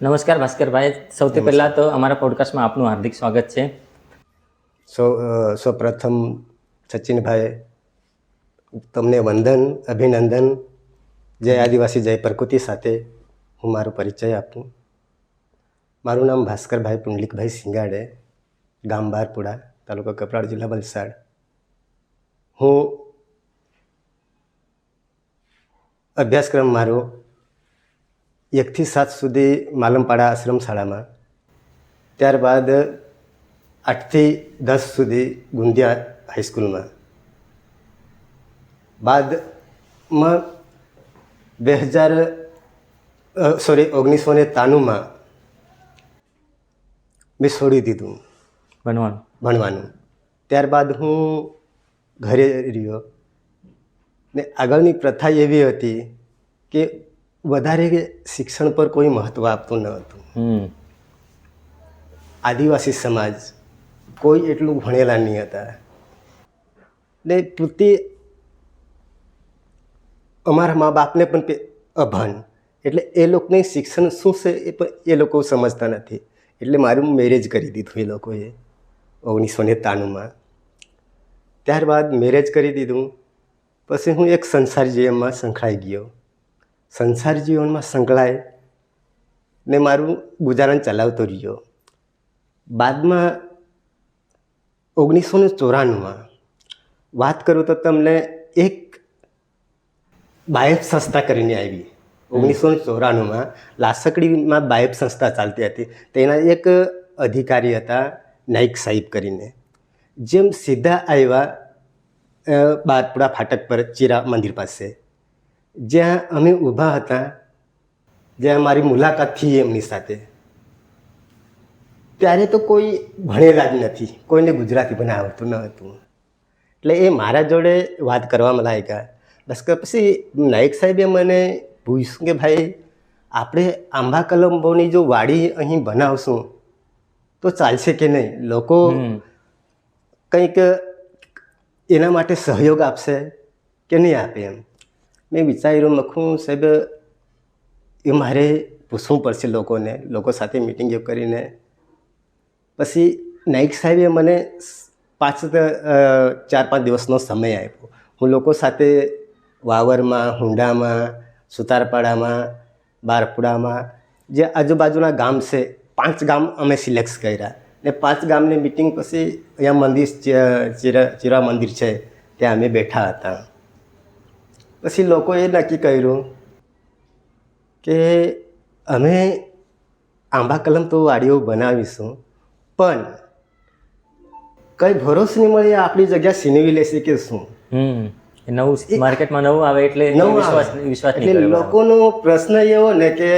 નમસ્કાર ભાસ્કરભાઈ, સૌથી પહેલાં તો અમારા પોડકાસ્ટમાં આપનું હાર્દિક સ્વાગત છે. સૌપ્રથમ સચિનભાઈ તમને વંદન, અભિનંદન. જય આદિવાસી જય પ્રકૃતિ સાથે હું મારો પરિચય આપું. મારું નામ ભાસ્કરભાઈ પુંડલિકભાઈ સિંગાડે, ગામ બારપુરા, તાલુકો કપરાડા, જિલ્લા વલસાડ. હું અભ્યાસક્રમ મારો 1 થી 7 સુધી માલમપાડા આશ્રમ શાળામાં, ત્યારબાદ 8 થી 10 સુધી ગુંદિયા હાઈસ્કૂલમાં. બાદમાં 1993માં મેં છોડી દીધું ભણવાનું. ત્યારબાદ હું ઘરે રહ્યો ને આગળની પ્રથા એવી હતી કે વધારે શિક્ષણ પર કોઈ મહત્ત્વ આપતું ન હતું. આદિવાસી સમાજ કોઈ એટલું ભણેલા નહીં હતા ને પૂરતી અમારા મા બાપને પણ અભણ, એટલે એ લોકોને શિક્ષણ શું છે એ પણ એ લોકો સમજતા નથી. એટલે મારું મેરેજ કરી દીધું એ લોકોએ 1993માં. ત્યારબાદ મેરેજ કરી દીધું પછી હું એક સંસાર જીવનમાં સંકળાઈ ગયો. સંસાર જીવનમાં સંકળાય ને મારું ગુજારણ ચલાવતો રહ્યો. બાદમાં 1994માં વાત કરું તો તમને એક બાયફ સંસ્થા કરીને આવી. 1994માં લાસકડીમાં બાયફ સંસ્થા ચાલતી હતી. તેના એક અધિકારી હતા નાઈક સાહેબ કરીને. જેમ સીધા આવ્યા બારપુરા ફાટક પર ચીરા મંદિર પાસે, જ્યાં અમે ઊભા હતા, જ્યાં મારી મુલાકાત થઈ એમની સાથે, ત્યારે તો કોઈ ભણેલા જ નથી, કોઈને ગુજરાતી પણ આવતું ન હતું. એટલે એ મારા જોડે વાત કરવામાં લાગ્યા. બસ કે પછી નાયક સાહેબે મને પૂછ્યું કે ભાઈ આપણે આંબા કલમોની જો વાડી અહીં બનાવશું તો ચાલશે કે નહીં, લોકો કંઈક એના માટે સહયોગ આપશે કે નહીં આપે એમ. મેં વિચાર્યું, લખું સાહેબ એ મારે પૂછવું પડશે લોકો સાથે મિટિંગ કરીને. પછી નાયક સાહેબે મને 4-5 દિવસનો સમય આપ્યો. હું લોકો સાથે વાવરમાં, હુંડામાં, સુતારપાડામાં, બારપુરામાં, જે આજુબાજુના ગામ છે 5 ગામ અમે સિલેક્ટ કર્યા ને 5 ગામની મિટિંગ પછી અહીંયા મંદિર ચીરા મંદિર છે ત્યાં અમે બેઠા હતા. પછી લોકોએ નક્કી કર્યું કે અમે આંબા કલમ તો વાડીઓ બનાવીશું, પણ કંઈ ભરોસો નહીં મળે આપણી જગ્યા છીનવી લેશે કે શું. નવું માર્કેટમાં નવું આવે એટલે વિશ્વાસ એટલે લોકોનો પ્રશ્ન એવો ને કે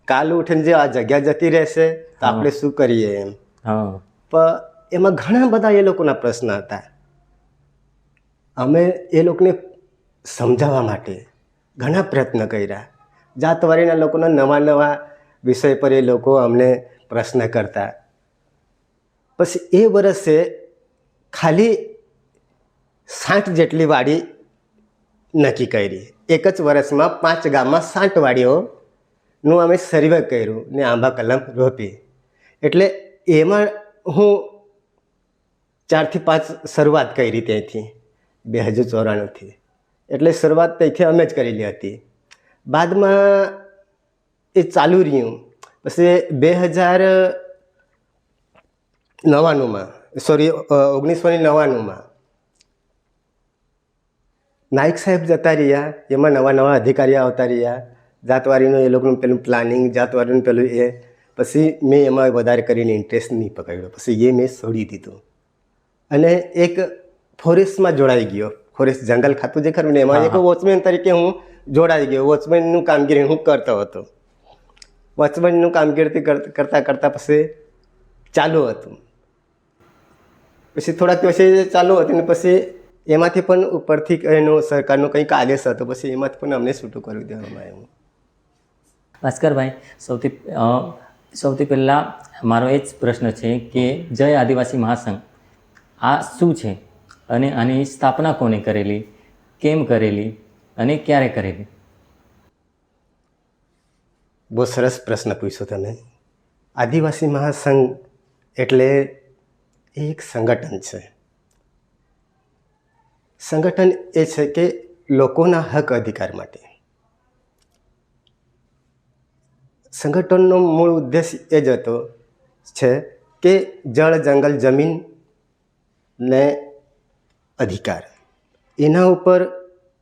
કાલ ઉઠીને જે આ જગ્યા જતી રહેશે તો આપણે શું કરીએ એમ. પણ એમાં ઘણા બધા એ લોકોના પ્રશ્ન હતા. અમે એ લોકોને સમજાવવા માટે ઘણા પ્રયત્ન કર્યા. જાતવારીના લોકોના નવા વિષય પર એ લોકો અમને પ્રશ્ન કરતા. પછી એ વર્ષે ખાલી 60 જેટલી વાડી નક્કી કરી. એક જ વર્ષમાં 5 ગામમાં 60 વાડીઓનું અમે સર્વે કર્યું ને આંબા કલમ રોપી. એટલે એમાં હું 4 થી 5 શરૂઆત કરી ત્યાંથી 2094થી. એટલે શરૂઆત ત્યાંથી અમે જ કરેલી હતી. બાદમાં એ ચાલુ રહ્યું. પછી 1999માં નાયક સાહેબ જતા રહ્યા. એમાં નવા અધિકારીઓ આવતા રહ્યા. જાતવારીનું એ લોકોનું પેલું પ્લાનિંગ, જાતવારીનું પેલું એ. પછી મેં એમાં વધારે કરીને ઇન્ટરેસ્ટ નહીં પકડ્યો. પછી એ મેં છોડી દીધું અને એક ફોરેસ્ટમાં જોડાઈ ગયો. ફોરેસ્ટ જંગલ ખાતું જે ખરું ને એમાં એક વોચમેન તરીકે હું જોડાઈ ગયો. વોચમેનનું કામગીરી હું કરતો હતો. વોચમેનનું કામગીરી કરતાં પછી ચાલુ હતું. પછી થોડાક દિવસે ચાલુ હતું ને પછી એમાંથી પણ ઉપરથી એનો સરકારનો કંઈક આદેશ હતો. પછી એમાંથી પણ અમને છૂટું કરી દેવામાં આવ્યું. ભાસ્કરભાઈ, સૌથી પહેલાં મારો એ જ પ્રશ્ન છે કે જય આદિવાસી મહાસંઘ આ શું છે અને આની સ્થાપના કોને કરેલી, કેમ કરેલી અને ક્યારે કરેલી? બહુ સરસ પ્રશ્ન પૂછ્યો તમે. આદિવાસી મહાસંઘ એટલે એ એક સંગઠન છે. સંગઠન એ છે કે લોકોના હક અધિકાર માટે. સંગઠનનો મૂળ ઉદ્દેશ એ જ હતો છે કે જળ જંગલ જમીન ને અધિકાર એના ઉપર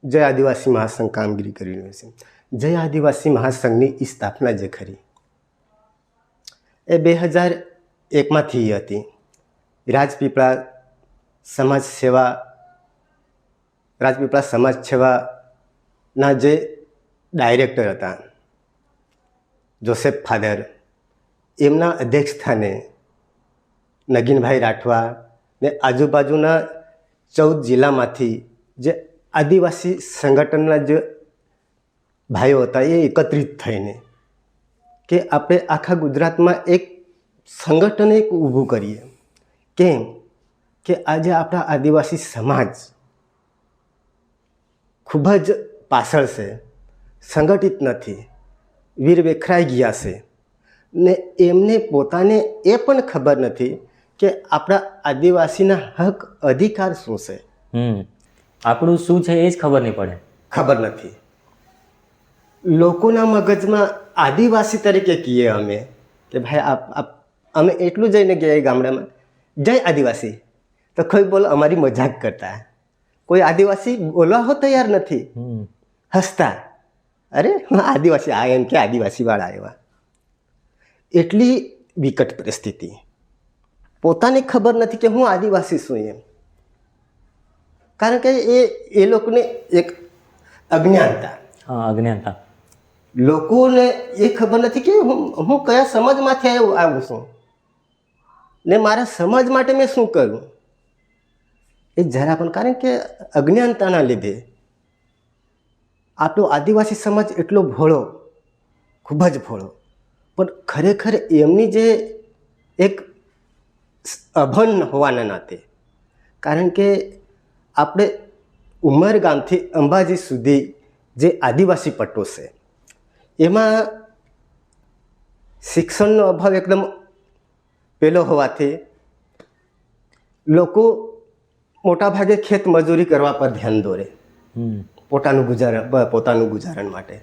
જય આદિવાસી મહાસંઘ કામગીરી કરી રહ્યું છે. જય આદિવાસી મહાસંઘની સ્થાપના જે ખરી એ 2001માં થઈ હતી. રાજપીપળા સમાજ સેવાના જે ડાયરેક્ટર હતા જોસેફ ફાધર, એમના અધ્યક્ષ સ્થાને નગીનભાઈ રાઠવા ને આજુબાજુના 14 જિલ્લામાંથી જે આદિવાસી સંગઠનના જે ભાઈઓ હતા એ એકત્રિત થઈને કે આપણે આખા ગુજરાતમાં એક સંગઠન એક ઊભું કરીએ. કેમ કે આજે આપણા આદિવાસી સમાજ ખૂબ જ પાછળ છે, સંગઠિત નથી, વીર વેખરાઈ ગયા છે ને એમને પોતાને એ પણ ખબર નથી કે આપણા આદિવાસીના હક અધિકાર શું છે. આપણું શું છે એ જ ખબર નહીં પડે. ખબર નથી. લોકોના મગજમાં આદિવાસી તરીકે કહીએ અમે કે ભાઈ અમે એટલું જઈને ગયા ગામડામાં જય આદિવાસી તો કોઈ બોલો અમારી મજાક કરતા, કોઈ આદિવાસી બોલવા હો તૈયાર નથી, હસતા, અરે આદિવાસી આ એમ કે આદિવાસી વાળા આવ્યા. એટલી વિકટ પરિસ્થિતિ. પોતાને ખબર નથી કે હું આદિવાસી છું એમ. કારણ કે એ લોકોને એક અજ્ઞાનતા. અજ્ઞાનતા. લોકોને એ ખબર નથી કે હું કયા સમાજમાંથી આવું છું ને મારા સમાજ માટે મેં શું કરું. એ જરા પણ, કારણ કે અજ્ઞાનતાના લીધે આપણો આદિવાસી સમાજ એટલો ભોળો, ખૂબ જ ભોળો, પણ ખરેખર એમની જે એક અભણ હોવાના નાતે, કારણ કે આપણે ઉમરગામથી અંબાજી સુધી જે આદિવાસી પટ્ટો છે એમાં શિક્ષણનો અભાવ એકદમ પેલો હોવાથી લોકો મોટાભાગે ખેત મજૂરી કરવા પર ધ્યાન દોરે પોતાનું ગુજારણ માટે.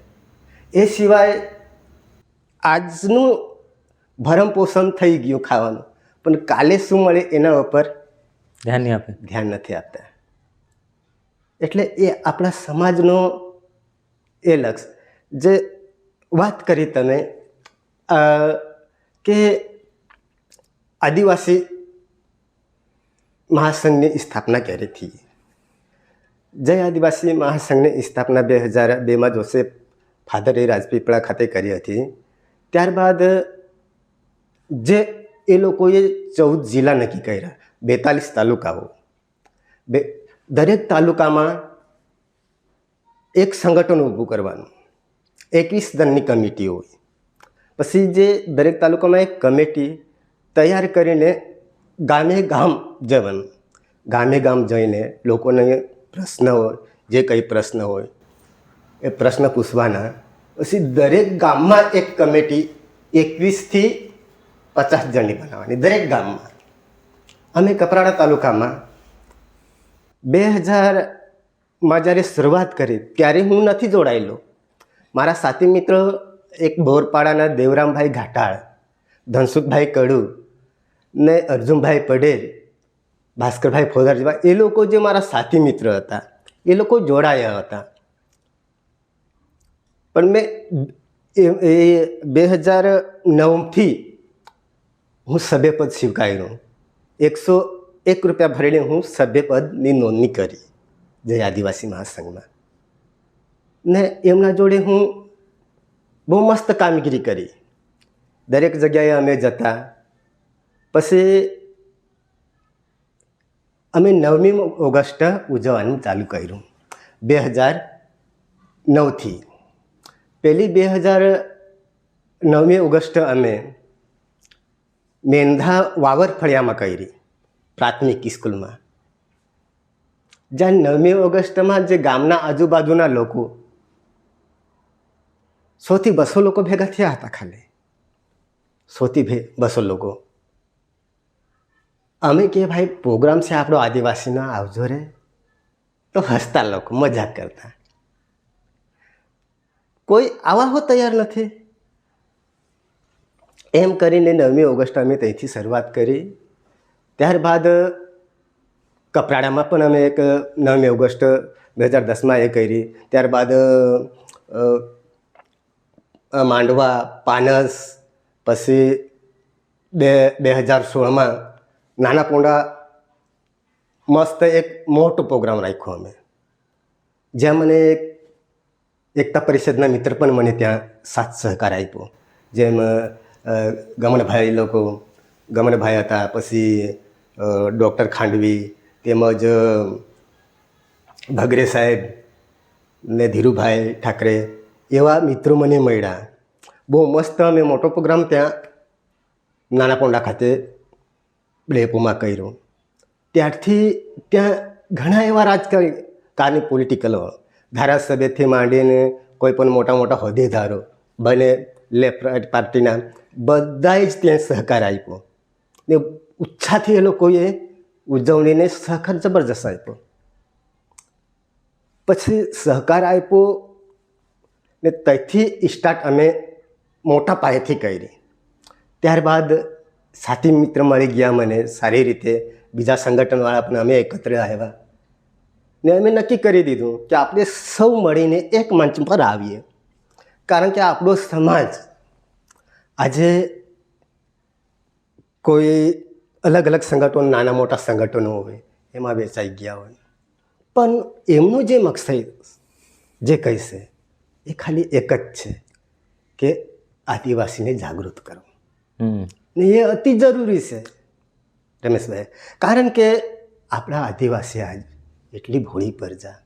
એ સિવાય આજનું ભરણ પોષણ થઈ ગયું ખાવાનું, પણ કાલે શું મળે એના ઉપર ધ્યાન નથી આપતા. એટલે એ આપણા સમાજનો એ લક્ષ જે વાત કરી તમે કે આદિવાસી મહાસંઘની સ્થાપના ક્યારે થઈ. જય આદિવાસી મહાસંઘની સ્થાપના 2002માં જોસેફ ફાધરે રાજપીપળા ખાતે કરી હતી. ત્યારબાદ જે એ લોકોએ 14 જિલ્લા નક્કી કર્યા, 42 તાલુકાઓ, દરેક તાલુકામાં એક સંગઠન ઊભું કરવાનું, 21 જણની કમિટી હોય. પછી જે દરેક તાલુકામાં એક કમિટી તૈયાર કરીને ગામે ગામ જવાનું. ગામે ગામ જઈને લોકોને પ્રશ્ન હોય, જે કંઈ પ્રશ્ન હોય એ પ્રશ્ન પૂછવાના. પછી દરેક ગામમાં એક કમિટી 21થી 50 જણની બનાવવાની દરેક ગામમાં. અમે કપરાડા તાલુકામાં 2000માં જ્યારે શરૂઆત કરી ત્યારે હું નથી જોડાયેલો. મારા સાથી મિત્રો એક બોરપાડાના દેવરામભાઈ ઘાટાળ, ધનસુખભાઈ કડુ ને અર્જુનભાઈ પટેલ, ભાસ્કરભાઈ ફોદાર જેવા એ લોકો જે મારા સાથી મિત્ર હતા એ લોકો જોડાયા હતા. પણ મેં 2009થી હું સભ્યપદ સ્વીકાર્યું. 101 રૂપિયા ભરીને હું સભ્યપદની નોંધણી કરી જય આદિવાસી મહાસંઘમાં. ને એમના જોડે હું બહુ મસ્ત કામગીરી કરી. દરેક જગ્યાએ અમે જતા. પછી અમે 9મી ઓગસ્ટ ઉજવવાનું ચાલુ કર્યું 2009થી. પહેલી 9મી ઓગસ્ટ અમે મેંધા વાવર ફળિયામાં કરી, પ્રાથમિક સ્કૂલમાં. જ્યાં 9મી ઓગસ્ટમાં જે ગામના આજુબાજુના લોકો 100-200 લોકો ભેગા થયા હતા. ખાલી 100-200 લોકો. અમે કે ભાઈ પ્રોગ્રામ છે આપણો આદિવાસીનો, આવજો રે. તો હસતા લોકો, મજાક કરતા. કોઈ આવા હો તૈયાર નથી. એમ કરીને 9મી ઓગસ્ટ અમે ત્યાંથી શરૂઆત કરી. ત્યારબાદ કપરાડામાં પણ અમે એક 9મી ઓગસ્ટ 2010માં એ કરી. ત્યારબાદ માંડવા, પાનસ, પછી 2016માં નાના પોંડા મસ્ત એક મોટો પ્રોગ્રામ રાખ્યો અમે, જ્યાં મને એકતા પરિષદના મિત્ર પણ મને ત્યાં સાથ સહકાર આપ્યો. જેમ ગમનભાઈ હતા, પછી ડૉક્ટર ખાંડવી, તેમજ ભગરે સાહેબ ને ધીરુભાઈ ઠાકરે, એવા મિત્રો મને મળ્યા. બહુ મસ્ત અમે મોટો પ્રોગ્રામ ત્યાં નાના પોંડા ખાતે ડેપોમાં કર્યો. ત્યારથી ત્યાં ઘણા એવા રાજકારણી પોલિટિકલ ધારાસભ્યથી માંડીને કોઈ પણ મોટા મોટા હોદ્દેદારો બને લેફ્ટ રાઇટ પાર્ટીના બધાએ જ ત્યાં સહકાર આપ્યો ને ઉત્સાહથી એ લોકોએ ઉજવણીને સહકાર જબરજસ્ત આપ્યો. પછી સહકાર આપ્યો ને ત્યાંથી સ્ટાર્ટ અમે મોટા પાયેથી કરી. ત્યારબાદ સાથી મિત્ર મળી ગયા મને સારી રીતે, બીજા સંગઠનવાળા પણ અમે એકત્ર આવ્યા ને અમે નક્કી કરી દીધું કે આપણે સૌ મળીને એક મંચ પર આવીએ. કારણ કે આપણો સમાજ આજે કોઈ અલગ અલગ સંગઠનો, નાના મોટા સંગઠનો હોય એમાં વેચાઈ ગયા હોય, પણ એમનું જે મકસદ જે કહેશે એ ખાલી એક જ છે કે આદિવાસીને જાગૃત કરવું. ને એ અતિ જરૂરી છે રમેશભાઈ. કારણ કે આપણા આદિવાસી આજ એટલી ભોળી પ્રજા,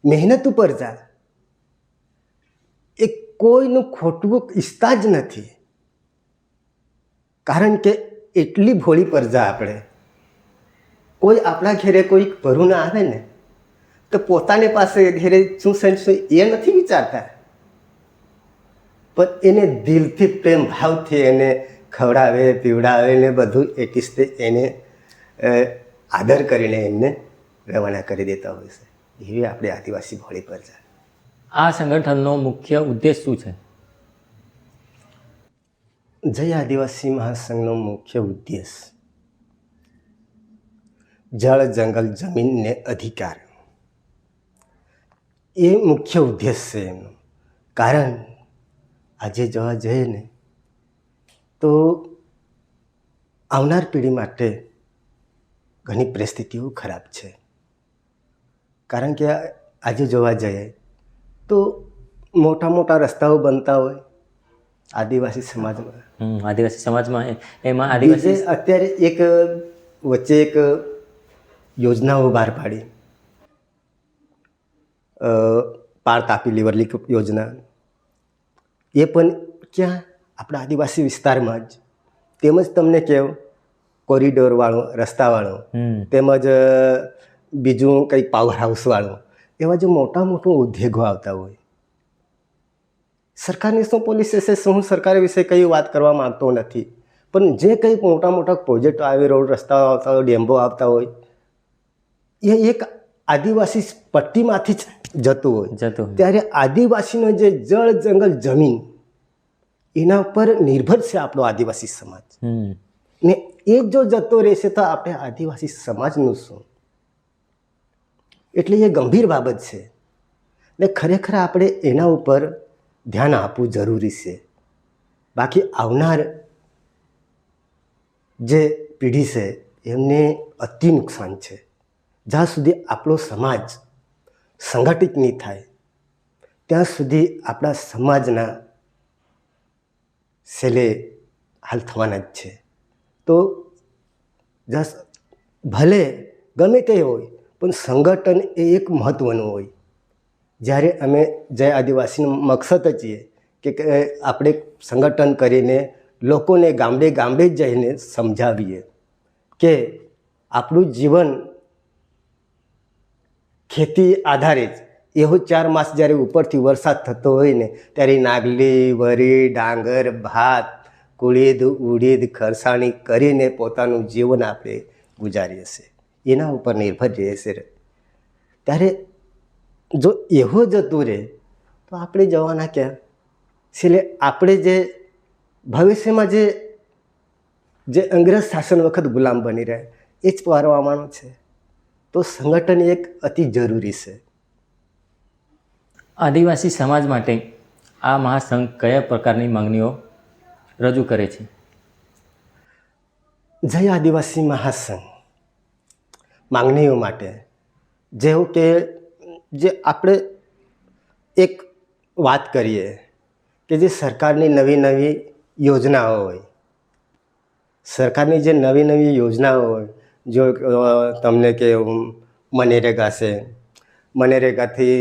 મહેનત ઉપર જા, એ કોઈનું ખોટવું ઈચ્છતા જ નથી. કારણ કે એટલી ભોળી પ્રજા આપણે, કોઈ આપણા ઘેરે કોઈ ભરું ના આવે ને તો પોતાની પાસે ઘેરે શું છે એ નથી વિચારતા, પણ એને દિલથી પ્રેમ ભાવથી એને ખવડાવે પીવડાવે ને બધું એટીસ્તે એને આદર કરીને એમને રવાના કરી દેતા હોય છે. એવી આપણે આદિવાસી ભોળી પ્રજા. આ સંગઠનનો મુખ્ય ઉદ્દેશ શું છે? જય આદિવાસી મહાસંઘનો મુખ્ય ઉદ્દેશ જળ, જંગલ, જમીન ને અધિકાર, એ મુખ્ય ઉદ્દેશ છે એમનો. કારણ આજે જોવા જઈએ ને તો આવનાર પેઢી માટે ઘણી પરિસ્થિતિઓ ખરાબ છે. કારણ કે આજે જોવા જઈએ તો મોટા મોટા રસ્તાઓ બનતા હોય આદિવાસી સમાજમાં. એમાં આદિવાસી અત્યારે એક વચ્ચે એક યોજનાઓ બહાર પાડી, પાર તાપી લીવરલી યોજના. એ પણ ક્યાં? આપણા આદિવાસી વિસ્તારમાં જ. તેમજ તમને કહેવું કોરિડોરવાળો, રસ્તાવાળો, તેમજ બીજું કંઈક પાવર હાઉસવાળો, એવા જે મોટા મોટા ઉદ્યોગો આવતા હોય. સરકારની શું પોલિસી છે, હું સરકાર વિશે કંઈ વાત કરવા માંગતો નથી, પણ જે કંઈ મોટા મોટા પ્રોજેક્ટો આવે, રોડ રસ્તાઓ આવતા હોય, ડેમ્બો આવતા હોય, એ એક આદિવાસી પટ્ટીમાંથી જ જતું હોય. ત્યારે આદિવાસીનો જે જળ, જંગલ, જમીન એના ઉપર નિર્ભર છે આપણો આદિવાસી સમાજ. ને એ જો જતો રહેશે તો આપણે આદિવાસી સમાજનું શું? એટલે એ ગંભીર બાબત છે ને ખરેખર આપણે એના ઉપર ધ્યાન આપવું જરૂરી છે. બાકી આવનાર જે પેઢી છે એમને અતિ નુકસાન છે. જ્યાં સુધી આપણો સમાજ સંગઠિત નહીં થાય ત્યાં સુધી આપણા સમાજના છેલ્લે હાલ થવાના જ છે. તો ભલે ગમે તે હોય પણ સંગઠન એ એક મહત્ત્વનું હોય. જ્યારે અમે જય આદિવાસીનો મકસદ જ છીએ કે આપણે સંગઠન કરીને લોકોને ગામડે ગામડે જઈને સમજાવીએ કે આપણું જીવન ખેતી આધારિત, એવો 4 માસ જ્યારે ઉપરથી વરસાદ થતો હોય ને ત્યારે નાગલી, વરી, ડાંગર, ભાત, કુળીદ, ઉડીદ, ખરસાણી કરીને પોતાનું જીવન આપણે ગુજારીએ છીએ, એના ઉપર નિર્ભર રહીએ છીએ. ત્યારે જો એવો જતું રહે તો આપણે જવાના ક્યાં? એટલે આપણે જે ભવિષ્યમાં જે અંગ્રેજ શાસન વખત ગુલામ બની રહે એ જ પારવાનો છે. તો સંગઠન એક અતિ જરૂરી છે. આદિવાસી સમાજ માટે આ મહાસંઘ કયા પ્રકારની માંગણીઓ રજૂ કરે છે? જય આદિવાસી મહાસંઘ માંગણીઓ માટે જેવું કે જે આપણે એક વાત કરીએ કે જે સરકારની નવી નવી યોજનાઓ હોય, સરકારની જે નવી નવી યોજનાઓ હોય, જો તમને કે મનરેગા છે, મનરેગાથી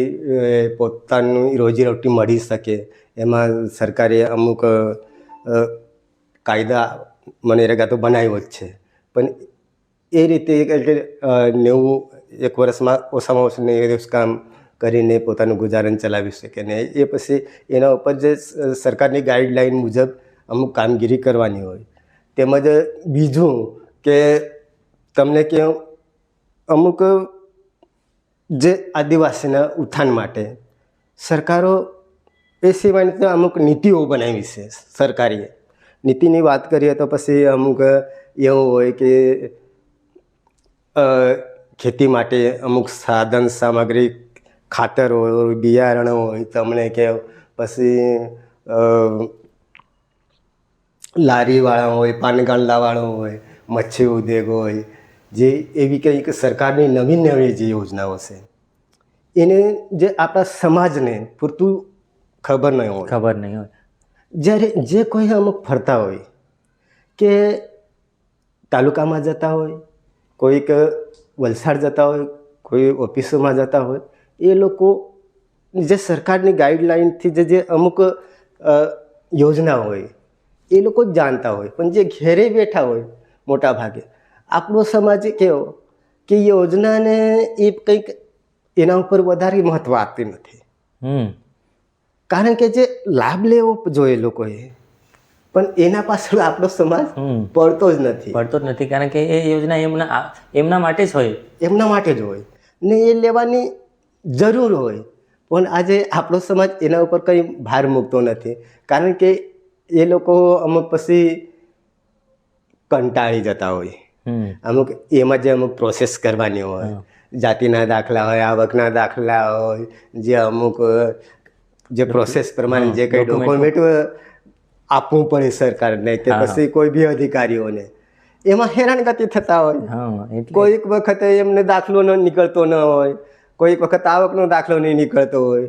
પોતાનું રોજીરોટી મળી શકે, એમાં સરકારે અમુક કાયદા મનરેગા તો બનાવ્યો જ છે, પણ એ રીતે 1 વર્ષમાં ઓછામાં ઓછું 90 દિવસ કામ કરીને પોતાનું ગુજારણ ચલાવી શકે ને એ પછી એના ઉપર જે સરકારની ગાઈડલાઈન મુજબ અમુક કામગીરી કરવાની હોય. તેમજ બીજું કે તમને કે અમુક જે આદિવાસીના ઉત્થાન માટે સરકારો એ સિવાયની તો અમુક નીતિઓ બનાવી છે સરકારીએ. નીતિની વાત કરીએ તો પછી અમુક એવું હોય કે ખેતી માટે અમુક સાધન સામગ્રી, ખાતર હોય, બિયારણ હોય, તમને કે પછી લારીવાળા હોય, પાનગાંડાવાળો હોય, મચ્છી ઉદ્યોગ હોય, જે એવી કંઈક સરકારની નવી નવી જે યોજનાઓ છે એને જે આપણા સમાજને પૂરતું ખબર નહીં હોય. જ્યારે જે કોઈ અમુક ફરતા હોય કે તાલુકામાં જતા હોય, કોઈક વલસાડ જતા હોય, કોઈ ઓફિસોમાં જતા હોય, એ લોકો જે સરકારની ગાઈડલાઇનથી જે અમુક યોજના હોય એ લોકો જ જાણતા હોય, પણ જે ઘેરે બેઠા હોય મોટા ભાગે આપણો સમાજ કેવો કે યોજનાને એ કંઈક એના ઉપર વધારે મહત્ત્વ આપતી નથી. કારણ કે જે લાભ લેવો જોઈએ લોકોએ, પણ એના પાછળ આપણો સમાજ પડતો જ નથી. કારણ કે એ યોજના એમના માટે જ હોય. એમના માટે જ હોય ને એ લેવાની જરૂર હોય, પણ આજે આપણો સમાજ એના ઉપર કંઈ ભાર મૂકતો નથી. કારણ કે એ લોકો અમુક પછી કંટાળી જતા હોય. અમુક એમાં જે અમુક પ્રોસેસ કરવાની હોય, જાતિના દાખલા હોય, આવકના દાખલા હોય, જે અમુક જે પ્રોસેસ પ્રમાણે જે કંઈ ડોક્યુમેન્ટ આપવું પડે સરકારને કે પછી કોઈ બી અધિકારીઓને, એમાં હેરાનગતિ થતા હોય. કોઈક વખતે એમને દાખલો ન નીકળતો ન હોય, કોઈક વખત આવકનો દાખલો નહીં નીકળતો હોય,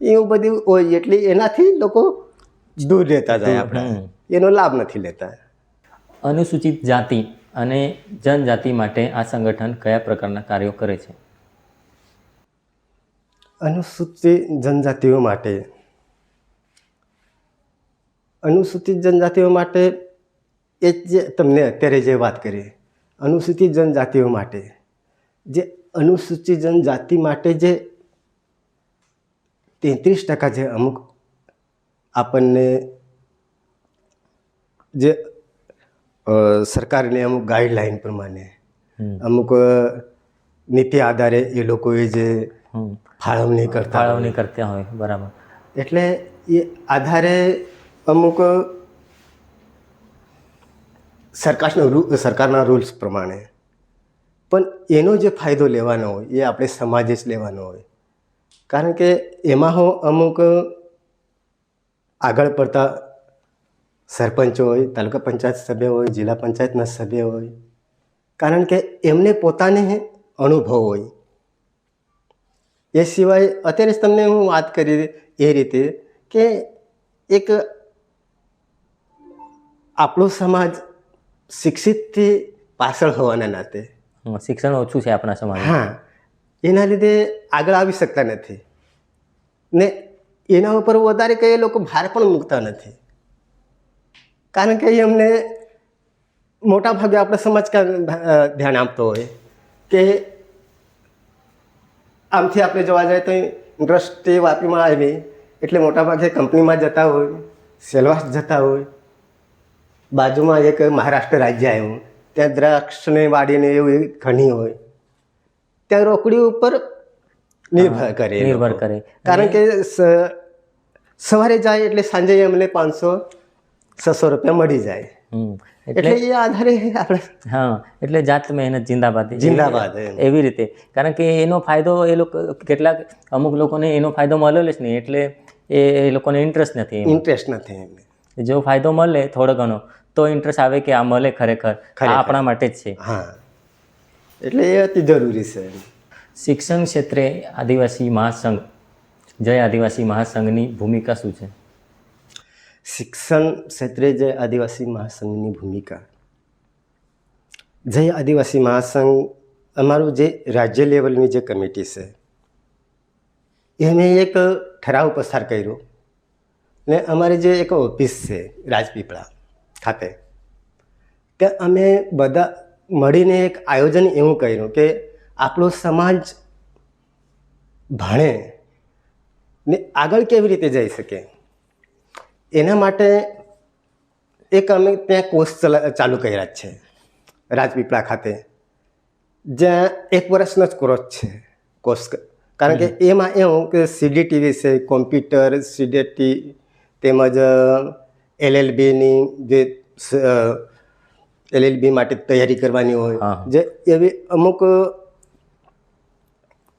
એવું બધું હોય. એટલે એનાથી લોકો દૂર રહેતા જાય, આપણે એનો લાભ નથી લેતા. અનુસૂચિત જાતિ અને જનજાતિ માટે આ સંગઠન કયા પ્રકારના કાર્યો કરે છે? અનુસૂચિત જનજાતિઓ માટે એ જે તમને અત્યારે જે વાત કરી, અનુસૂચિત જનજાતિઓ માટે જે અનુસૂચિત જનજાતિ માટે જે 33% જે અમુક આપણને જે સરકારની અમુક ગાઈડલાઈન પ્રમાણે અમુક નીતિ આધારે એ લોકોએ જે ફાળવણી કરતા હોય. બરાબર. એટલે એ આધારે અમુક સરકારના રૂલ્સ પ્રમાણે, પણ એનો જે ફાયદો લેવાનો હોય એ આપણે સમાજે જ લેવાનો હોય. કારણ કે એમાં અમુક આગળ પડતા સરપંચો હોય, તાલુકા પંચાયત સભ્ય હોય, જિલ્લા પંચાયતના સભ્ય હોય, કારણ કે એમને પોતાને અનુભવ હોય. એ સિવાય અત્યારે તમને હું વાત કરી એ રીતે કે એક આપણો સમાજ શિક્ષિતથી પાછળ હોવાના નાતે, શિક્ષણ ઓછું છે આપણા સમાજ, એના લીધે આગળ આવી શકતા નથી ને એના ઉપર વધારે કંઈ એ લોકો ભાર પણ મૂકતા નથી. કારણ કે એમને મોટા ભાગે આપણો સમાજ ધ્યાન આપતો હોય કે આમથી આપણે જોવા જાય તો ઇન્ટરેસ્ટ એ વાપીમાં આવી એટલે મોટાભાગે કંપનીમાં જતા હોય, સેલવાસ જતા હોય. બાજુમાં એક મહારાષ્ટ્ર રાજ્ય આવ્યું, ત્યાં દ્રાક્ષને વાડીને એવું ઘણી હોય, ત્યાં રોકડી ઉપર નિર્ભર કરે એ નિર્ભર લોકો. કરે. કારણ કે સવારે જાય એટલે સાંજે એમને 500-600 રૂપિયા મળી જાય. એટલે એ આધારે આપણે હા, એટલે જાત મહેનત જિંદાબાદ જિંદાબાદ એમ. એવી રીતે. કારણ કે એનો ફાયદો એ લોકો કેટલાક અમુક લોકોને એનો ફાયદો મળેલો જ નહીં, એટલે એ લોકોને ઇન્ટરેસ્ટ નથી એમાં. ઇન્ટરેસ્ટ નથી એમને. જો ફાયદો મળે થોડો ઘણો તો ઇન્ટરેસ્ટ આવે કે આ મળે ખરેખર આ આપણા માટે જ છે. હા, એટલે એ અતિ જરૂરી છે. શિક્ષણ ક્ષેત્રે આદિવાસી મહાસંઘ, જય આદિવાસી મહાસંઘની ભૂમિકા શું છે? શિક્ષણ ક્ષેત્રે જય આદિવાસી મહાસંઘની ભૂમિકા, જય આદિવાસી મહાસંઘ અમારું જે રાજ્ય લેવલની જે કમિટી છે એને એક ઠરાવ પસાર કર્યો ને અમારી જે એક ઓફિસ છે રાજપીપળા ખાતે, ત્યાં અમે બધા મળીને એક આયોજન એવું કર્યું કે આપણો સમાજ ભણે ને આગળ કેવી રીતે જઈ શકે, એના માટે એક અમે ત્યાં કોર્સ ચાલુ કર્યા જ છે રાજપીપળા ખાતે, જ્યાં 1 વર્ષનો જ કોર્સ છે. કારણ કે એમાં એવું કે CDTV છે, કોમ્પ્યુટર, CDT તેમજ LLBની જે LLB માટે તૈયારી કરવાની હોય, જે એવી અમુક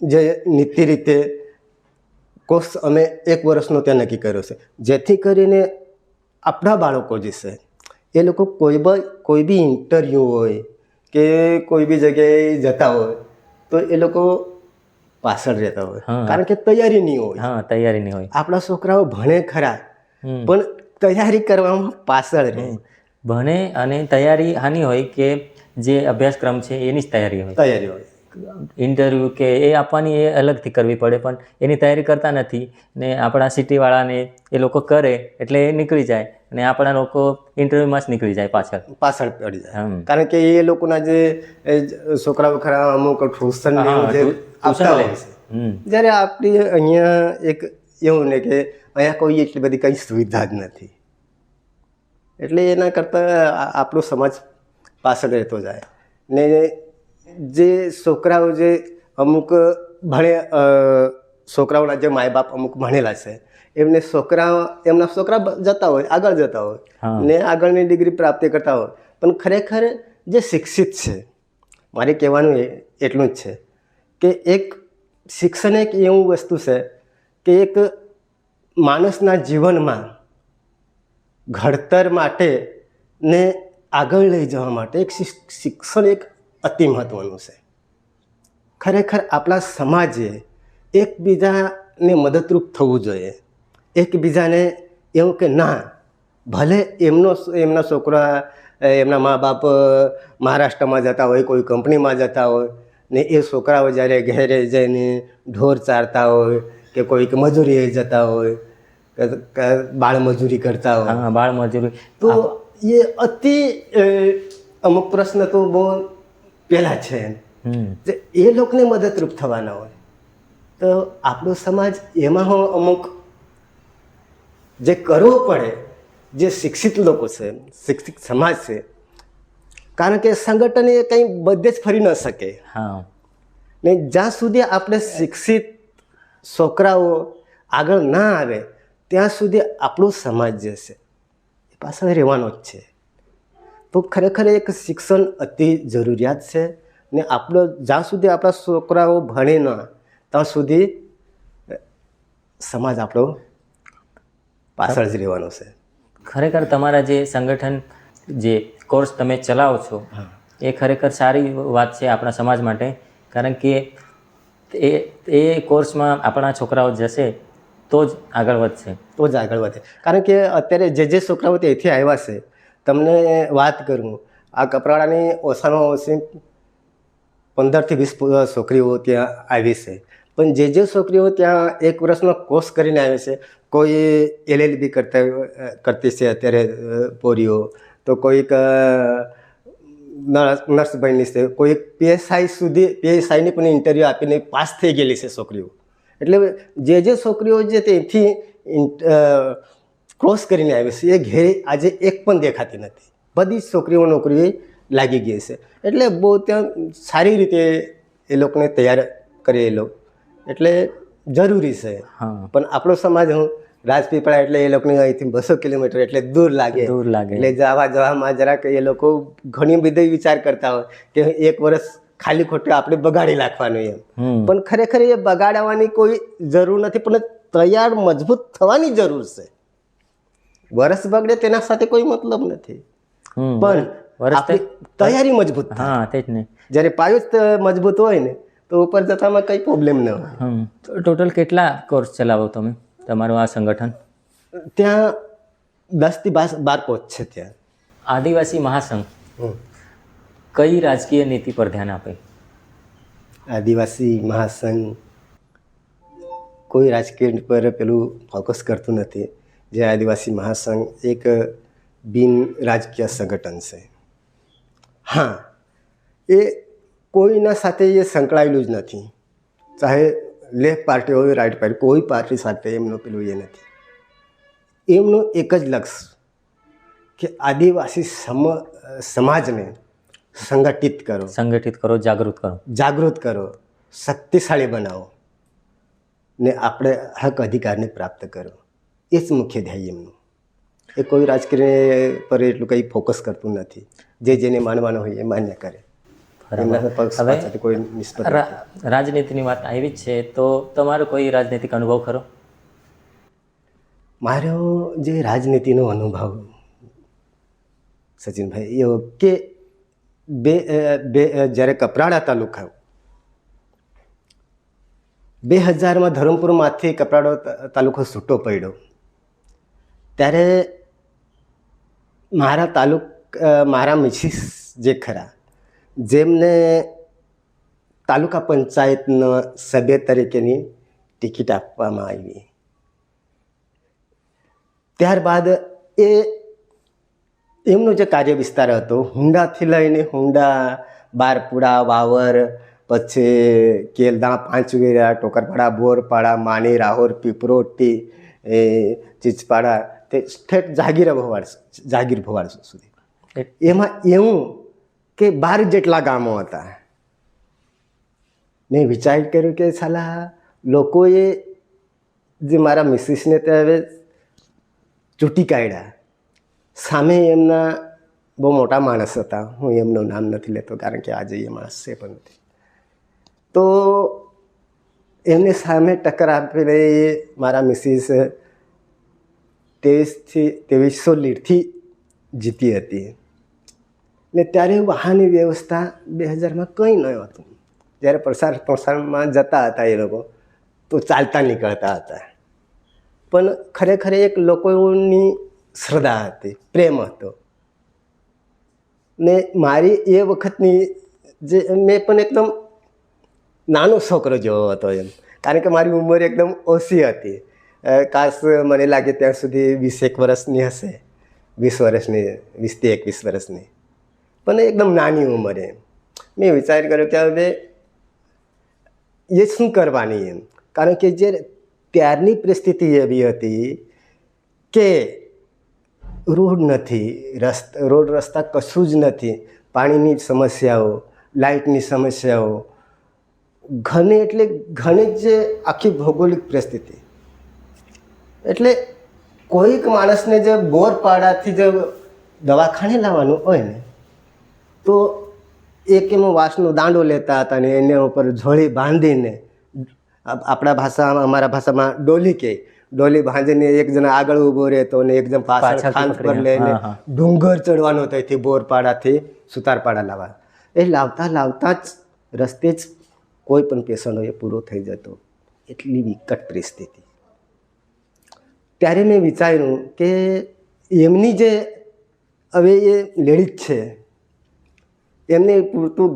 જે નીતિ રીતે કોર્સ અમે 1 વર્ષનો ત્યાં નક્કી કર્યો છે, જેથી કરીને આપણા બાળકો જે છે એ લોકો કોઈ બી ઇન્ટરવ્યૂ હોય કે કોઈ બી જગ્યાએ જતા હોય તો એ લોકો પાછળ રહેતા હોય, કારણ કે તૈયારી નહીં હોય. હા, તૈયારી નહીં હોય. આપણા છોકરાઓ ભણે ખરા પણ તૈયારી કરવામાં પાછળ રહે. ભણે અને તૈયારી આની હોય કે જે અભ્યાસક્રમ છે એની જ તૈયારી હોય. ઇન્ટરવ્યૂ કે એ આપવાની એ અલગથી કરવી પડે, પણ એની તૈયારી કરતા નથી ને આપણા સિટીવાળાને એ લોકો કરે એટલે એ નીકળી જાય અને આપણા લોકો ઇન્ટરવ્યૂમાં જ નીકળી જાય પાછળ પડી જાય. કારણ કે એ લોકોના જે છોકરાઓ ખરા અમુક ટ્યુશન આપતા હોય છે, જ્યારે આપણી અહીંયા એક એવું ને કે અહીંયા કોઈ એટલી બધી કંઈ સુવિધા જ નથી, એટલે એના કરતાં આપણો સમાજ પાછળ રહેતો જાય ને જે છોકરાઓ જે અમુક છોકરાઓના જે માય બાપ અમુક ભણેલા છે એમના છોકરા જતા હોય, આગળ જતા હોય ને આગળની ડિગ્રી પ્રાપ્ત કરતા હોય, પણ ખરેખર જે શિક્ષિત છે, મારે કહેવાનું એટલું જ છે કે એક શિક્ષણ એક એવું વસ્તુ છે કે એક માણસના જીવનમાં ઘડતર માટે ને આગળ લઈ જવા માટે એક શિક્ષણ એક અતિ મહત્ત્વનું છે. ખરેખર આપણા સમાજે એકબીજાને મદદરૂપ થવું જોઈએ, એકબીજાને એવું કે ના ભલે એમના છોકરા એમના મા બાપ મહારાષ્ટ્રમાં જતા હોય, કોઈ કંપનીમાં જતા હોય ને એ છોકરાઓ જ્યારે ઘેરે જઈને ઢોર ચારતા હોય કે કોઈક મજૂરીએ જતા હોય, બાળમજૂરી કરતા હોય, બાળમજૂરી, તો એ અતિ અમુક પ્રશ્ન તો બહુ પહેલાં છે જે એ લોકોને મદદરૂપ થવાના હોય, તો આપણો સમાજ એમાં અમુક જે કરવું પડે, જે શિક્ષિત લોકો છે, શિક્ષિત સમાજ છે, કારણ કે સંગઠન એ કંઈ બધે જ ફરી ન શકે ને જ્યાં સુધી આપણે શિક્ષિત છોકરાઓ આગળ ના આવે ત્યાં સુધી આપણો સમાજ જે છે એ પાછળ રહેવાનો જ છે. તો ખરેખર એક શિક્ષણ અતિ જરૂરિયાત છે ને જ્યાં સુધી આપણા છોકરાઓ ભણે ન ત્યાં સુધી સમાજ આપણો પાછળ જ રહેવાનો છે. ખરેખર તમારા જે સંગઠન જે કોર્સ તમે ચલાવો છો એ ખરેખર સારી વાત છે આપણા સમાજ માટે, કારણ કે એ કોર્સમાં આપણા છોકરાઓ જશે તો જ આગળ વધશે. કારણ કે અત્યારે જે છોકરાઓ ત્યાંથી આવ્યા છે, તમને વાત કરું, આ કપરાડાની ઓછામાં ઓછી 15 થી 20 છોકરીઓ ત્યાં આવી છે, પણ જે છોકરીઓ ત્યાં 1 વર્ષનો કોર્સ કરીને આવે છે, કોઈ LLB કરતી છે અત્યારે પોરીઓ, તો કોઈક નર્સ બની છે, કોઈ PSIની પણ ઇન્ટરવ્યૂ આપીને પાસ થઈ ગયેલી છે છોકરીઓ. એટલે જે છોકરીઓ જે તેથી ક્રોસ કરીને આવી છે એ ઘેરે આજે એક પણ દેખાતી નથી. બધી જ છોકરીઓ નોકરીએ લાગી ગઈ છે. એટલે બહુ ત્યાં સારી રીતે એ લોકોને તૈયાર કરેલો એટલે જરૂરી છે. હા, પણ આપણો સમાજ હું રાજપીપળા એટલે એ લોકોને અહીંથી 200 કિલોમીટર એટલે દૂર લાગે. દૂર લાગે. એટલે જવામાં જરાક એ લોકો ઘણી બધી વિચાર કરતા હોય કે એક વર્ષ ખાલી ખોટું આપણે બગાડી નાખવાનું એમ. પણ ખરેખર એ બગાડવાની કોઈ જરૂર નથી, પણ તૈયાર મજબૂત થવાની જરૂર છે. વર્ષ બગડે તેના સાથે કોઈ મતલબ નથી, પણ આપણી તૈયારી મજબૂત થાય. હા, તે જ ને. જ્યારે પાયો જ મજબૂત હોય ને તો ઉપર જતામાં કંઈ પ્રોબ્લેમ ન હોય. તો ટોટલ કેટલા કોર્સ ચલાવો તમે તમારું આ સંગઠન? ત્યાં 10 થી 12 કોચ છે. ત્યાં આદિવાસી મહાસંઘ કઈ રાજકીય નીતિ પર ધ્યાન આપે? આદિવાસી મહાસંઘ કોઈ રાજકીય પર પેલું ફોકસ કરતું નથી. જે આદિવાસી મહાસંઘ એક બિન રાજકીય સંગઠન છે. હા, એ કોઈના સાથે એ સંકળાયેલું જ નથી. ચાહે લેફ્ટ પાર્ટી હોય રાઈટ પાર્ટી, કોઈ પાર્ટી સાથે એમનું પેલું એ નથી. એમનું એક જ લક્ષ્ય કે આદિવાસી સમાજને સંગઠિત કરો, જાગૃત કરો, શક્તિશાળી બનાવો ને આપણે હક અધિકારને પ્રાપ્ત કરો. એ જ મુખ્ય ધ્યેય એમનું. એ કોઈ રાજકીય પર એટલું કંઈ ફોકસ કરતું નથી. જેને માનવાનું હોય એ માન્ય કરે. હવે કોઈ નિષ્પત્તિ રાજનીતિની વાત આવી જ છે, તો તમારો કોઈ રાજનૈતિક અનુભવ ખરો? મારો જે રાજનીતિનો અનુભવ સચિનભાઈ એવો કે જ્યારે કપરાડા તાલુકા 2000માં ધરમપુરમાંથી કપરાડો તાલુકો છૂટો પડ્યો ત્યારે મારા મિસિસ જે ખરા જેમને તાલુકા પંચાયતના સભ્ય તરીકેની ટિકિટ આપવામાં આવી. ત્યારબાદ એમનો જે કાર્ય વિસ્તાર હતો હુંડાથી લઈને હુંડા, બારપુડા, વાવર, પછી કેલદા, પાંચવેરા, ટોકરપાડા, બોરપાડા, માની, રાહોર, પીપરોટી, ચીચપાડા તે ઠેઠ જાગીર ભવાડ સુધી. એમાં એવું કે 12 જેટલા ગામો હતા. મેં વિચાર કર્યું કે સાલા લોકોએ જે મારા મિસિસને ત્યાં હવે ચૂંટી કાઢ્યા, સામે એમના બહુ મોટા માણસ હતા. હું એમનું નામ નથી લેતો કારણ કે આજે એ માણસ છે પણ નથી. તો એમને સામે ટક્કર આપીને મારા મિસિસ 2300 લીડથી જીતી હતી. ને ત્યારે વાહનની વ્યવસ્થા 2000માં કંઈ ન હતું. જ્યારે પ્રસારમાં જતા હતા એ લોકો તો ચાલતા નીકળતા હતા. પણ ખરેખર એક લોકોની શ્રદ્ધા હતી, પ્રેમ હતો. ને મારી એ વખતની જે મેં પણ એકદમ નાનો છોકરો જેવો હતો એમ, કારણ કે મારી ઉંમર એકદમ ઓછી હતી. ખાસ મને લાગે ત્યાં સુધી 20 વર્ષની હશે, 20 વર્ષની, 20 થી 21 વર્ષની, પણ એકદમ નાની ઉંમરે. મેં વિચાર કર્યો કે હવે એ શું કરવાની એમ, કારણ કે જે ત્યારની પરિસ્થિતિ એવી હતી કે રોડ નથી, રોડ રસ્તા કશું જ નથી, પાણીની સમસ્યાઓ, લાઇટની સમસ્યાઓ, ઘણી જ આખી ભૌગોલિક પરિસ્થિતિ. એટલે કોઈક માણસને જે બોરપાડાથી જે દવાખાને લાવવાનું હોય ને તો એક એમાં વાંસનો દાંડો લેતા હતા ને એના ઉપર ઝોળી બાંધીને, આપણા ભાષામાં, અમારા ભાષામાં ડોલી કહે, ડોલી બાંધીને એક જણા આગળ ઊભો રહેતો અને એક જણ પાછળ ખાંચ પર લઈને ડુંગર ચડવાનો હતો અહીંથી બોરપાડાથી સુતારપાડા લાવવા. એ લાવતા જ રસ્તે જ કોઈ પણ પેશન્ટ હોય એ પૂરો થઈ જતો. એટલી વિકટ પરિસ્થિતિ. ત્યારે મેં વિચાર્યું કે એમની જે હવે એ લેડીઝ છે એમને પૂરતું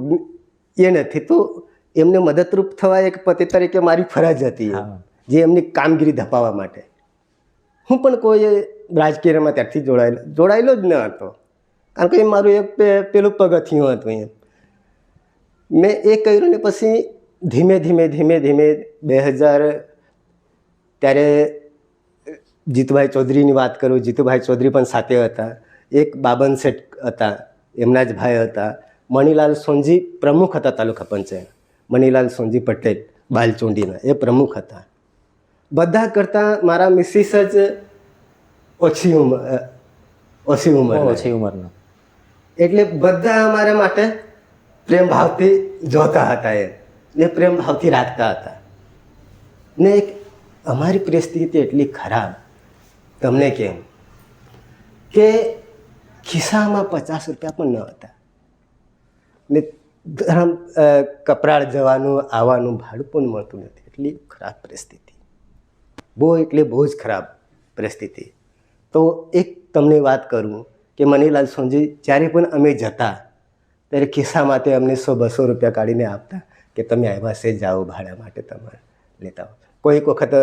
એ નથી, તો એમને મદદરૂપ થવા એક પતિ તરીકે મારી ફરજ હતી જે એમની કામગીરી ધપાવવા માટે. હું પણ કોઈ રાજકીયમાં ત્યારથી જોડાયેલો જ ન હતો, કારણ કે એ મારું એક પેલું પગથિયું હતું એમ. મેં એ કર્યું ને પછી ધીમે ધીમે 2000 ત્યારે જીતુભાઈ ચૌધરીની વાત કરું, જીતુભાઈ ચૌધરી પણ સાથે હતા, એક બાબન શેઠ હતા, એમના જ ભાઈ હતા, મણીલાલ સોનજી પ્રમુખ હતા તાલુકા પંચાયત, મણીલાલ સોનજી પટેલ બાલચુંડીના એ પ્રમુખ હતા. બધા કરતાં મારા મિસિસ જ ઓછી ઉંમરના, એટલે બધા અમારા માટે પ્રેમ ભાવથી જોતા હતા ને પ્રેમ ભાવથી રાખતા હતા. ને એક અમારી પરિસ્થિતિ એટલી ખરાબ, તમને કેમ કે ખિસ્સામાં 50 રૂપિયા પણ ન હતા ને કપરાળ જવાનું આવવાનું ભાડું પણ મળતું નથી. એટલી ખરાબ પરિસ્થિતિ, બહુ જ ખરાબ પરિસ્થિતિ. તો એક તમને વાત કરું કે મનીલાલ સોનજી જ્યારે પણ અમે જતા ત્યારે ખિસ્સામાંથી અમને 100-200 રૂપિયા કાઢીને આપતા કે તમે આવ્યા છે, જાઓ ભાડા માટે તમારે લેતા હો. કોઈક વખત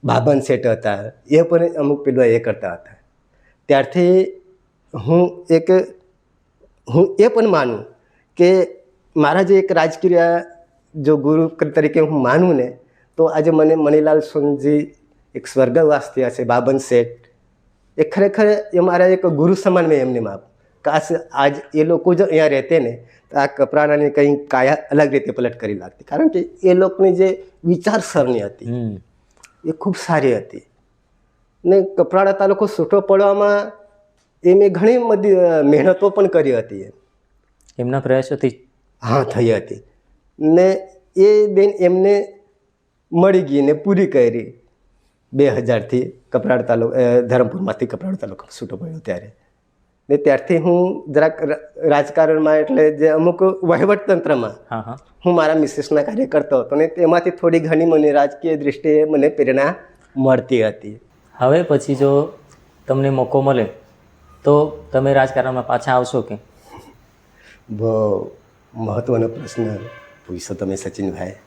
બાબન શેઠ હતા, એ પણ અમુક પેલું એ કરતા હતા. ત્યારથી હું એ પણ માનું કે મારા જે એક રાજકીય જો ગુરુ તરીકે હું માનું ને, તો આજે મને મણીલાલ સોનજી એક સ્વર્ગવાસ થયા છે, બાબન શેઠ એ ખરેખર એ મારા એક ગુરુ સમાન મેં એમને માપ. કાશ આજ એ લોકો જો અહીંયા રહેતે ને તો આ કપરાણાની કંઈ કાયા અલગ રીતે પલટ કરી લાગતી. કારણ કે એ લોકોની જે વિચારસરણી હતી એ ખૂબ સારી હતી ને કપરાડા તાલુકો છૂટો પડવામાં એ મેં ઘણી બધી મહેનતો પણ કરી હતી, એમના પ્રયાસોથી હા થઈ હતી. ને એ બેન એમને મળી ગઈ ને પૂરી કરી 2000થી કપરાડા તાલુકા ધરમપુરમાંથી કપરાડા તાલુકો છૂટો પડ્યો ત્યારે. ને ત્યારથી હું જરાક રાજકારણમાં એટલે જે અમુક વહીવટતંત્રમાં હું મારા મિસિસના કાર્ય કરતો હતો ને તેમાંથી થોડી ઘણી મને રાજકીય દૃષ્ટિએ મને પ્રેરણા મળતી હતી. હવે પછી જો તમને મોકો મળે તો તમે રાજકારણમાં પાછા આવશો કે? બહુ મહત્ત્વનો પ્રશ્ન પૂછશો તમે સચિનભાઈ.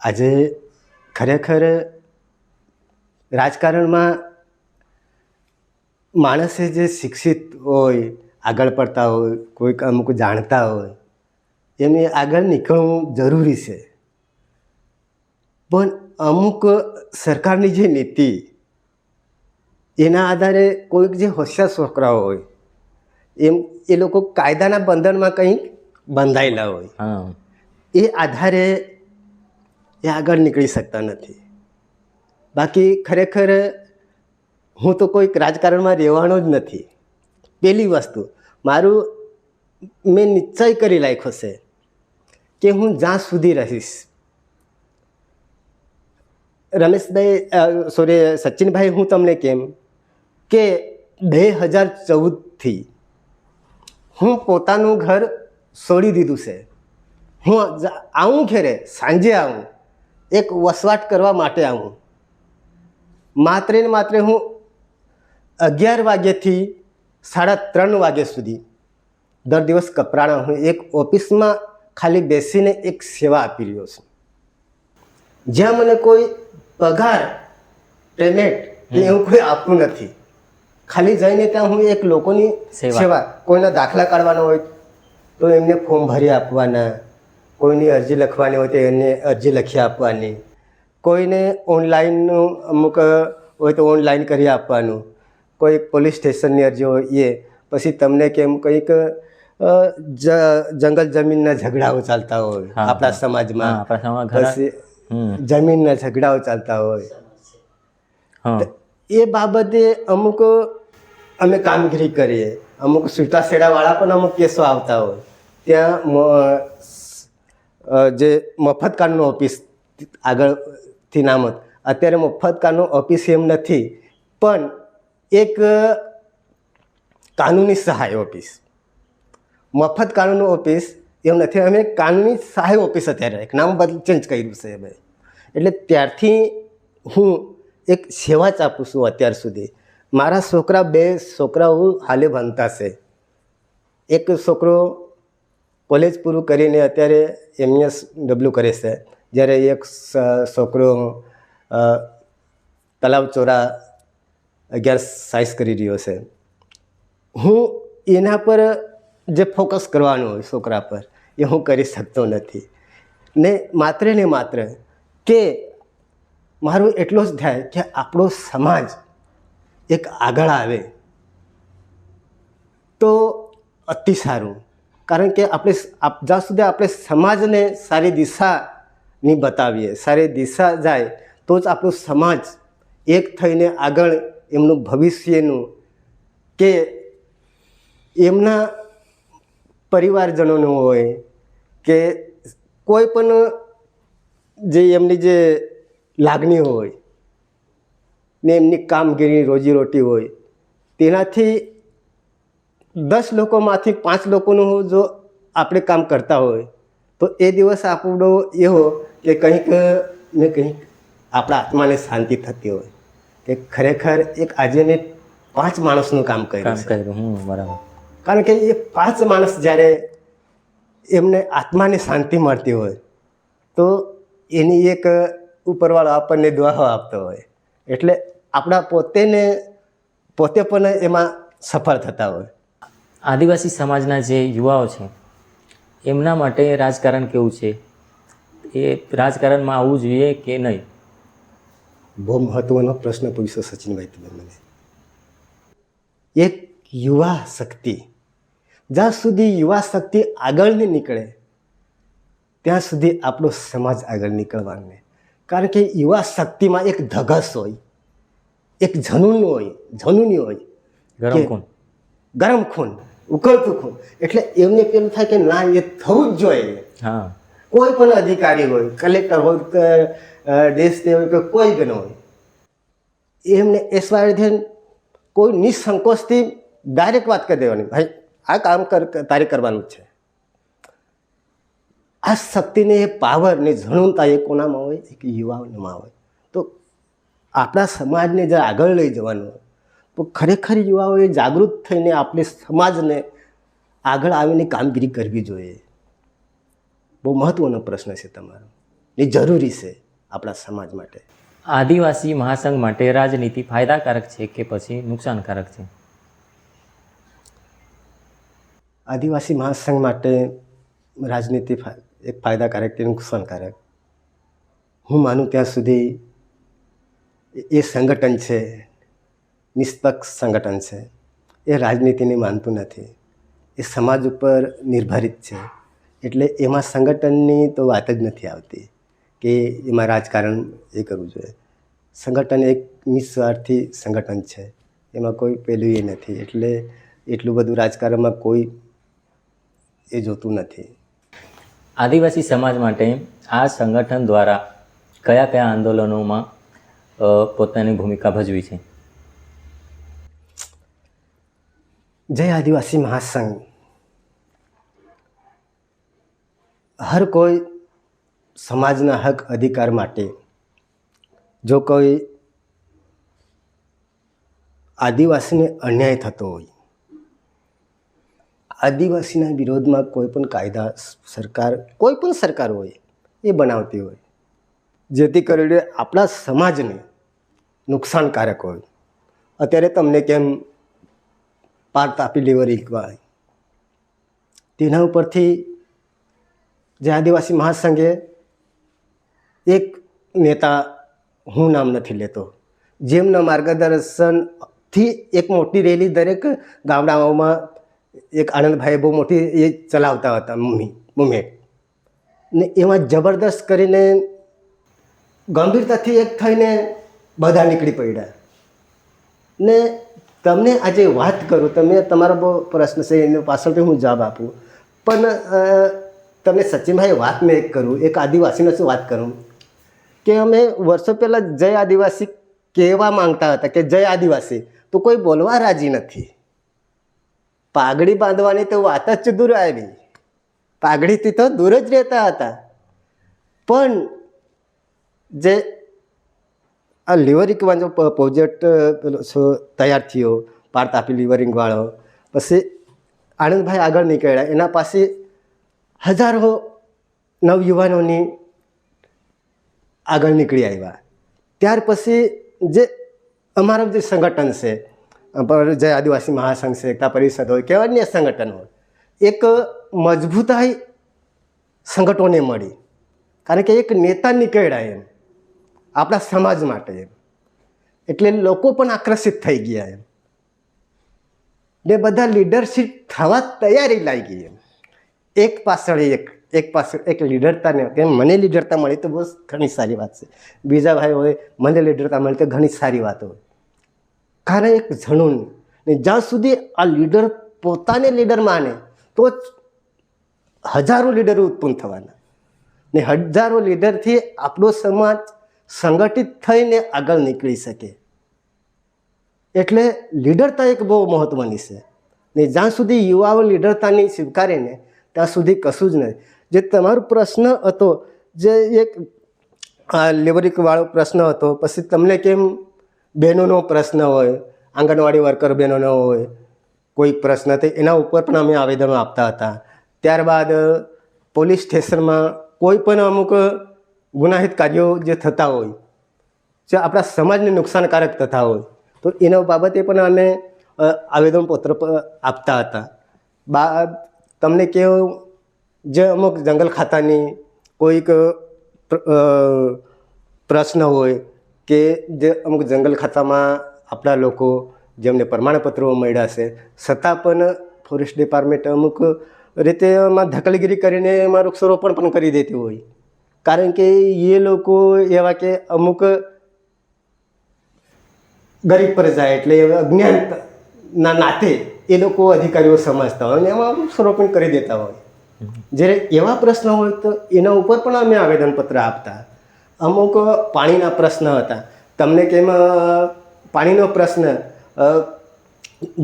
આજે ખરેખર રાજકારણમાં માણસે જે શિક્ષિત હોય, આગળ પડતા હોય, કોઈક અમુક જાણતા હોય એને આગળ નીકળવું જરૂરી છે. પણ અમુક સરકારની જે નીતિ એના આધારે કોઈક જે હોશિયાર છોકરાઓ હોય એ લોકો કાયદાના બંધનમાં કંઈક બંધાયેલા હોય, એ આધારે એ આગળ નીકળી શકતા નથી. બાકી ખરેખર હું તો કોઈક રાજકારણમાં રહેવાનો જ નથી. પહેલી વસ્તુ મારું મેં નિશ્ચય કરી રાખ્યો છે કે હું જ્યાં સુધી રહીશ. સચિનભાઈ હું તમને કેમ કે 2014થી હું પોતાનું ઘર છોડી દીધું છે. હું આવું ઘરે સાંજે આવું, એક વસવાટ કરવા માટે આવું. માત્ર ને માત્ર હું 11 વાગ્યાથી 3:30 વાગ્યા સુધી દર દિવસ કપરાણા હું એક ઓફિસમાં ખાલી બેસીને એક સેવા આપી રહ્યો છું, જ્યાં મને કોઈ પગાર પેમેન્ટ એવું કોઈ આપતું નથી. ખાલી જઈને ત્યાં હું એક લોકોની સેવા, કોઈના દાખલા કાઢવાના હોય તો એમને ફોર્મ ભરી આપવાના, કોઈની અરજી લખવાની હોય તો એને અરજી લખી આપવાની, કોઈને ઓનલાઈનનું અમુક હોય તો ઓનલાઈન કરી આપવાનું, કોઈ પોલીસ સ્ટેશનની અરજી હોય એ. પછી તમને કેમ કંઈક જંગલ જમીનના ઝઘડાઓ ચાલતા હોય આપણા સમાજમાં, પછી જમીનના ઝઘડાઓ ચાલતા હોય, એ બાબતે અમુક અમે કામગીરી કરીએ. અમુક છૂટાછેડાવાળા પણ અમુક કેસો આવતા હોય, ત્યાં જે મફત કાનૂન ઓફિસ આગળથી નામ હતું, અત્યારે મફત કાનૂન ઓફિસ એમ નથી પણ એક કાનૂની સહાય ઓફિસ. મફત કાનૂન ઓફિસ એમ નથી, અમે કાનૂની સહાય ઓફિસ અત્યારે એક નામ ચેન્જ કર્યું છે ભાઈ. એટલે ત્યારથી હું એક સેવા જ આપું છું અત્યાર સુધી. મારા છોકરા 2 છોકરાઓ હાલે ભણતા છે. એક છોકરો કોલેજ પૂરું કરીને અત્યારે MSW કરે છે, જ્યારે એક છોકરો તલાવ ચોરા 11 સાયન્સ કરી રહ્યો છે. હું એના પર જે ફોકસ કરવાનું હોય છોકરા પર એ હું કરી શકતો નથી. ને માત્ર કે મારું એટલો જ થાય કે આપણો સમાજ એક આગળ આવે તો અતિ સારું. કારણ કે આપણે જ્યાં સુધી આપણે સમાજને સારી દિશાની બતાવીએ, સારી દિશા જાય તો જ આપણું સમાજ એક થઈને આગળ એમનું ભવિષ્યનું કે એમના પરિવારજનોનું હોય કે કોઈ પણ જે એમની જે લાગણી હોય ને એમની કામગીરી રોજીરોટી હોય તેનાથી 10 લોકોમાંથી 5 લોકોનું જો આપણે કામ કરતા હોય તો એ દિવસ આપણો એવો કે કંઈક ને કંઈક આપણા આત્માને શાંતિ થતી હોય કે ખરેખર એક આજે મેં 5 માણસનું કામ કર્યું છે. બરાબર. કારણ કે એ 5 માણસ જ્યારે એમને આત્માને શાંતિ મળતી હોય તો એની એક ઉપરવાળો આપણને દુઆઓ આપતો હોય એટલે આપણા પોતે પણ એમાં સફળ થતા હોય. આદિવાસી સમાજના જે યુવાઓ છે એમના માટે રાજકારણ કેવું છે? એ રાજકારણમાં આવવું જોઈએ કે નહીં? બહુ મહત્વનો પ્રશ્ન પૂછ્યો સચિનભાઈ તમે મને. એક યુવા શક્તિ, જ્યાં સુધી યુવા શક્તિ આગળ નહીં નીકળે ત્યાં સુધી આપણો સમાજ આગળ નીકળવાનો. કારણ કે યુવા શક્તિમાં એક ધગસ હોય, એક જનૂન હોય, ગરમ ખૂન, ઉકળતું ખૂન. એટલે એમને પેલું થાય કે ના, એ થવું જ જોઈએ. હા, કોઈ પણ અધિકારી હોય, કલેક્ટર હોય કે દેશ હોય કે કોઈ પણ હોય, એમને એસવાય કોઈ નિસંકોચથી ડાયરેક્ટ વાત કરી દેવાની, ભાઈ આ કામ તારે કરવાનું છે. આ શક્તિને, એ પાવર ને જણુનતા એ કોનામાં હોય? એક યુવાઓમાં હોય. તો આપણા સમાજને જે આગળ લઈ જવાનું હોય તો ખરેખર યુવાઓએ જાગૃત થઈને આપણે સમાજને આગળ આવીને કામગીરી કરવી જોઈએ. બહુ મહત્વનો પ્રશ્ન છે તમારો, એ જરૂરી છે આપણા સમાજ માટે. આદિવાસી મહાસંઘ માટે રાજનીતિ ફાયદાકારક છે કે પછી નુકસાનકારક છે? આદિવાસી મહાસંઘ માટે રાજનીતિ એક ફાયદાકારક કે નુકસાનકારક, હું માનું ત્યાં સુધી એ સંગઠન છે, નિષ્પક્ષ સંગઠન છે. એ રાજનીતિને માનતું નથી, એ સમાજ ઉપર નિર્ધારિત છે. એટલે એમાં સંગઠનની તો વાત જ નથી આવતી કે એમાં રાજકારણ એ કરવું જોઈએ. સંગઠન એક નિસ્વાર્થી સંગઠન છે, એમાં કોઈ પેલું એ નથી. એટલે એટલું બધું રાજકારણમાં કોઈ એ જોતું નથી. આદિવાસી સમાજ માટે આ સંગઠન દ્વારા કયા કયા આંદોલનોમાં પોતાની ભૂમિકા ભજવી છે? જય આદિવાસી મહાસંઘ હર કોઈ સમાજના હક અધિકાર માટે જો કોઈ આદિવાસીને અન્યાય થતો હોય, આદિવાસીના વિરોધમાં કોઈ પણ કાયદા સરકાર, કોઈ પણ સરકાર હોય એ બનાવતી હોય જેથી કરીને આપણા સમાજને નુકસાનકારક હોય. અત્યારે તમને કેમ પાર તાપી લિવરિંગ વાળી, તેના ઉપરથી જે આદિવાસી મહાસંઘે એક નેતા, હું નામ નથી લેતો, જેમના માર્ગદર્શનથી એક મોટી રેલી દરેક ગામડાઓમાં એક આનંદભાઈ બહુ મોટી એ ચલાવતા હતા, મુવમેન્ટ ને એમાં જબરદસ્ત કરીને ગંભીરતાથી એક થઈને બધા નીકળી પડ્યા. ને તમને આજે વાત કરું, તમે તમારો બહુ પ્રશ્ન છે એની પાછળથી હું જવાબ આપું, પણ તમને સચિનભાઈ વાત મેં એક કરું, એક આદિવાસીને શું વાત કરું કે અમે વર્ષો પહેલાં જય આદિવાસી કહેવા માંગતા હતા કે જય આદિવાસી, તો કોઈ બોલવા રાજી નથી. પાઘડી બાંધવાની તો વાત જ દૂર આવી, પાઘડીથી તો દૂર જ રહેતા હતા. પણ જે આ લિવરિંગમાં જો પ્રોજેક્ટ તૈયાર થયો, પાર તાપી લિવરિંગવાળો, પછી આનંદભાઈ આગળ નીકળ્યા, એના પાસે હજારો નવયુવાનોની આગળ નીકળી આવ્યા. ત્યાર પછી જે અમારું જે સંગઠન છે, જય આદિવાસી મહાસંઘ છે, એકતા પરિષદ હોય કે અન્ય સંગઠન હોય, એક મજબૂતાઈ સંગઠનોને મળી કારણ કે એક નેતા નીકળ્યા એમ આપણા સમાજ માટે એમ, એટલે લોકો પણ આકર્ષિત થઈ ગયા એમ ને બધા લીડરશીપ થવા તૈયારી લાગી એમ, એક પાછળ એક પાછળ એક લીડરતા ને કેમ મને લીડરતા મળી તો બસ ઘણી સારી વાત છે, બીજા ભાઈ હોય મને લીડરતા મળી તો ઘણી સારી વાત હોય. કારણ એક જણું ને જ્યાં સુધી આ લીડર પોતાને લીડર માને તો જ હજારો લીડરો ઉત્પન્ન થવાના ને હજારો લીડરથી આપણો સમાજ સંગઠિત થઈને આગળ નીકળી શકે. એટલે લીડરતા એક બહુ મહત્ત્વની છે ને જ્યાં સુધી યુવાઓ લીડરતાની સ્વીકારે ને ત્યાં સુધી કશું જ નથી. જે તમારો પ્રશ્ન હતો જે એક લેબરિકવાળો પ્રશ્ન હતો, પછી તમને કેમ બહેનોનો પ્રશ્ન હોય, આંગણવાડી વર્કર બહેનોનો હોય, કોઈ પ્રશ્ન તે એના ઉપર પણ અમે આવેદનો આપતા હતા. ત્યારબાદ પોલીસ સ્ટેશનમાં કોઈ પણ અમુક ગુનાહિત કાર્યો જે થતા હોય, જે આપણા સમાજને નુકસાનકારક થતા હોય તો એના બાબતે પણ અમે આવેદનપત્ર આપતા હતા. બાદ તમને કેવું જે અમુક જંગલ ખાતાની કોઈક પ્રશ્ન હોય કે જે અમુક જંગલ ખાતામાં આપણા લોકો જેમને પ્રમાણપત્રો મળ્યા છે છતાં પણ ફોરેસ્ટ ડિપાર્ટમેન્ટ અમુક રીતે એમાં દખલગીરી કરીને એમાં વૃક્ષારોપણ પણ કરી દેતી હોય. કારણ કે એ લોકો એવા કે અમુક ગરીબ પ્રજા એટલે અજ્ઞાનના નાતે એ લોકો અધિકારીઓ સમજતા હોય અને એમાં વૃક્ષારોપણ કરી દેતા હોય. જ્યારે એવા પ્રશ્નો હોય તો એના ઉપર પણ અમે આવેદનપત્ર આપતા. અમુક પાણીના પ્રશ્ન હતા, તમને કેમ પાણીનો પ્રશ્ન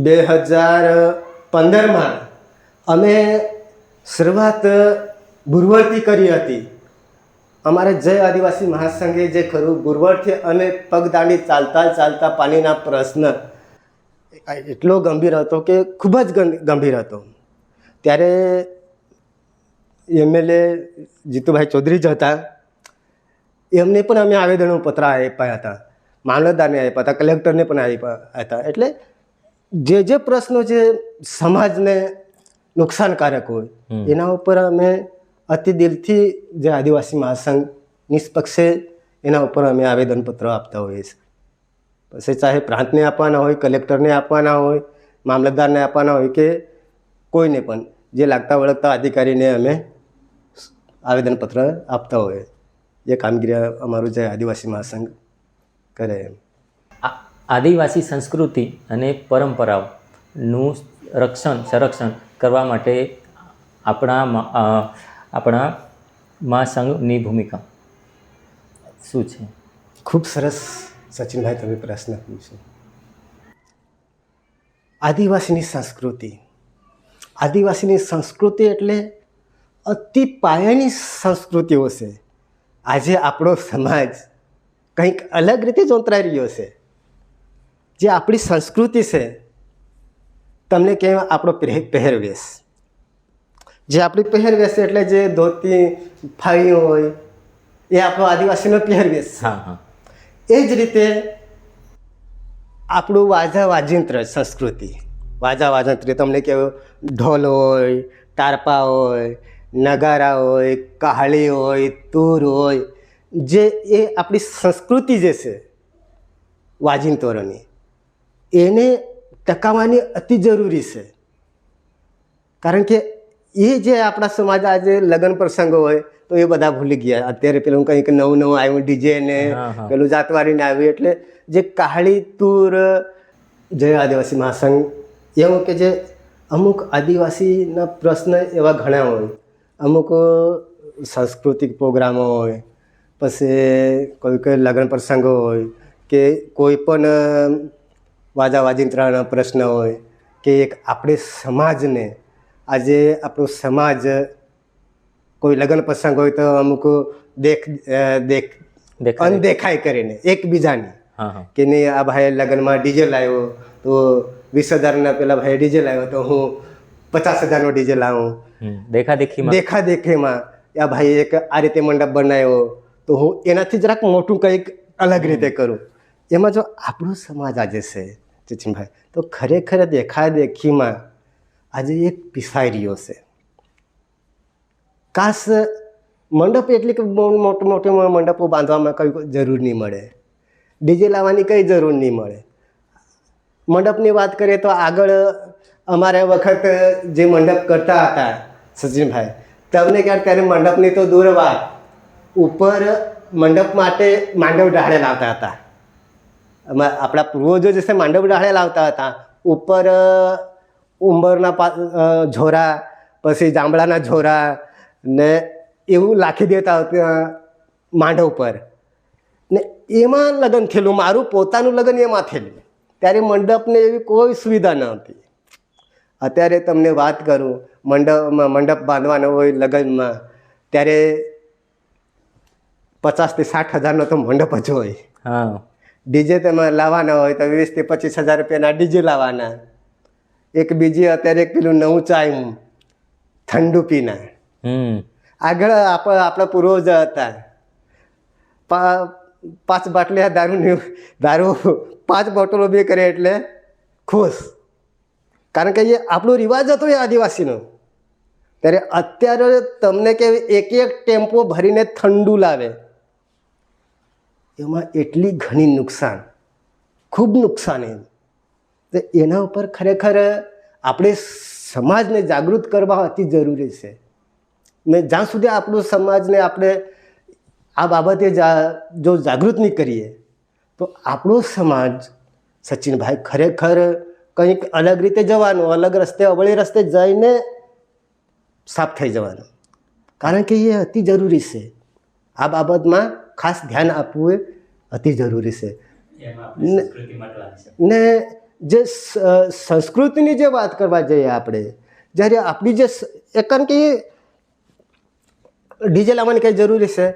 2015માં અમે શરૂઆત ગુરવરથી કરી હતી. અમારા જય આદિવાસી મહાસંઘે જે ખરું ગુરવરથી અમે પગદાંડી ચાલતા પાણીના પ્રશ્ન એટલો ગંભીર હતો કે ખૂબ જ ગંભીર હતો. ત્યારે MLA જીતુભાઈ ચૌધરી જ હતા, એમને પણ અમે આવેદનો પત્ર આપ્યા હતા, મામલતદારને આપ્યા હતા, કલેક્ટરને પણ આપ્યા હતા. એટલે જે પ્રશ્નો જે સમાજને નુકસાનકારક હોય એના ઉપર અમે અતિ દિલથી જે આદિવાસી મહાસંઘ નિષ્પક્ષે એના ઉપર અમે આવેદનપત્રો આપતા હોઈએ છીએ. પછી ચાહે પ્રાંતને આપવાના હોય, કલેક્ટરને આપવાના હોય, મામલતદારને આપવાના હોય કે કોઈને પણ જે લાગતા વળગતા અધિકારીને અમે આવેદનપત્ર આપતા હોઈએ. એ કામગીરી અમારું જે આદિવાસી મહાસંઘ કરે. આદિવાસી સંસ્કૃતિ અને પરંપરાઓનું સંરક્ષણ કરવા માટે આપણા મહાસંઘની ભૂમિકા શું છે? ખૂબ સરસ સચિનભાઈ તમે પ્રશ્ન પૂછ્યો. આદિવાસીની સંસ્કૃતિ એટલે અતિ પાયાની સંસ્કૃતિઓ છે. આજે આપણો સમાજ કંઈક અલગ રીતે જોતરાઈ રહ્યો છે. જે આપણી સંસ્કૃતિ છે, તમને કેમ આપણો પહેરવેશ, જે આપણી પહેરવેશ એટલે જે ધોતી ફાળી હોય એ આપણો આદિવાસીનો પહેરવેશ છે. એ જ રીતે આપણું વાજિંત્ર સંસ્કૃતિ, વાજિંત્ર તમને કેવું ઢોલ હોય, તારપા હોય, નગારા હોય, કાહળી હોય, તૂર હોય, જે એ આપણી સંસ્કૃતિ જે છે વાજિંત્રોની, એને ટકાવવાની અતિ જરૂરી છે. કારણ કે એ જે આપણા સમાજ આજે લગ્ન પ્રસંગો હોય તો એ બધા ભૂલી ગયા. અત્યારે પેલું કંઈક નવું આવ્યું ડીજે ને પેલું જાતવારીને આવ્યું, એટલે જે કાહળી તૂર જય આદિવાસી મહાસંઘ એવું કે જે અમુક આદિવાસીના પ્રશ્ન એવા ઘણા હોય, અમુક સાંસ્કૃતિક પ્રોગ્રામો હોય, પછી કોઈ લગ્ન પ્રસંગો હોય કે કોઈ પણ વાજિંત્રના પ્રશ્ન હોય કે એક આપણે સમાજને આજે આપણો સમાજ કોઈ લગ્ન પ્રસંગ હોય તો અમુક અનદેખાઈ કરીને એકબીજાની કે નહીં આ ભાઈ લગ્નમાં ડીજે લાવ્યો તો 20,000ના પેલા ભાઈ ડીજે લાવ્યો તો હું 50,000નો ડીજે લાવું. દેખાદેખીમાં આ ભાઈ એક આ રીતે મંડપ બનાવ્યો તો હું એનાથી જરાક મોટું કંઈક અલગ રીતે કરું. એમાં જો આપણો સમાજ આજે છે ચિચિનભાઈ તો ખરેખર દેખાદેખીમાં આજે એક પીસાઈ રહ્યો છે. કાશ મંડપ એટલી કે મોટી મોટી મંડપો બાંધવામાં કઈ જરૂર નહીં મળે, ડીજે લાવવાની કંઈ જરૂર નહીં મળે. મંડપની વાત કરીએ તો આગળ અમારે વખત જે મંડપ કરતા હતા સચિનભાઈ, તમને ક્યારે ત્યારે મંડપની તો દૂર વાત, ઉપર મંડપ માટે માંડવ ડાળે લાવતા હતા. આપણા પૂર્વજો જે છે માંડવ ડાળે લાવતા હતા. ઉપર ઉંબરના ઝોરા, પછી જાંબળાના ઝોરા ને એવું લાખી દેતા હતા માંડવ પર, ને એમાં લગ્ન થયેલું. મારું પોતાનું લગ્ન એમાં થયેલું. ત્યારે મંડપને એવી કોઈ સુવિધા ન હતી. અત્યારે તમને વાત કરું, મંડપ બાંધવાનો હોય લગ્નમાં, ત્યારે 50,000 થી 60,000નો તો મંડપ જ હોય. હા. ડીજે તમે લાવવાના હોય તો 20,000 થી 25,000 રૂપિયાના ડીજે લાવવાના. એક બીજી અત્યારે એક પેલું નવું ચાયું ઠંડુ પીના. આગળ આપણા પૂર્વજ હતા, 5 બાટલી દારૂ 5 બોટલો બે કરે એટલે ખુશ. કારણ કે એ આપણો રિવાજ હતો એ આદિવાસીનો. ત્યારે અત્યારે તમને કે એક ટેમ્પો ભરીને ઠંડુ લાવે, એમાં એટલી ઘણી નુકસાન, ખૂબ નુકસાન. એના ઉપર ખરેખર આપણે સમાજને જાગૃત કરવા અતિ જરૂરી છે. ને જ્યાં સુધી આપણું સમાજને આપણે આ બાબતે જો જાગૃત નહીં કરીએ તો આપણો સમાજ સચિનભાઈ ખરેખર કંઈક અલગ રીતે જવાનું, અલગ રસ્તે અવળી રસ્તે જઈને સાફ થઈ જવાનું. કારણ કે એ અતિ જરૂરી છે. આ બાબતમાં ખાસ ધ્યાન આપવું એ અતિ જરૂરી છે. ને જે સંસ્કૃતિની જે વાત કરવા જઈએ આપણે, જ્યારે આપણી જે કારણ કે ડીજે લાવવાની કંઈ જરૂરી છે.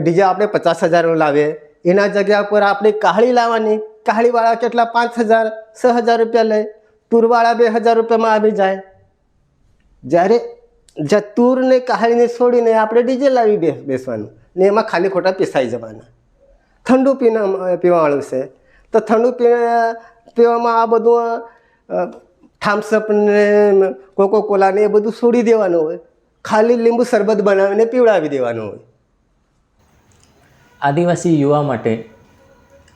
ડીજે આપણે 50,000નું લાવીએ, એના જગ્યા પર આપણે કાહળી લાવવાની. કાહળીવાળા કેટલા 5,000 6,000 રૂપિયા લે, તૂરવાળા 2,000 રૂપિયામાં આવી જાય. જ્યારે તુર ને કાહળીને છોડીને આપણે ડીજે લાવી બેસવાનું ને એમાં ખાલી ખોટા પીસાઈ જવાના. ઠંડુ પીવાવાળું છે તો ઠંડુ પીવામાં આ બધું થામ્સઅપ ને કોકોકોલા ને એ બધું છોડી દેવાનું હોય. ખાલી લીંબુ શરબત બનાવીને પીવડાવી દેવાનું હોય. આદિવાસી યુવા માટે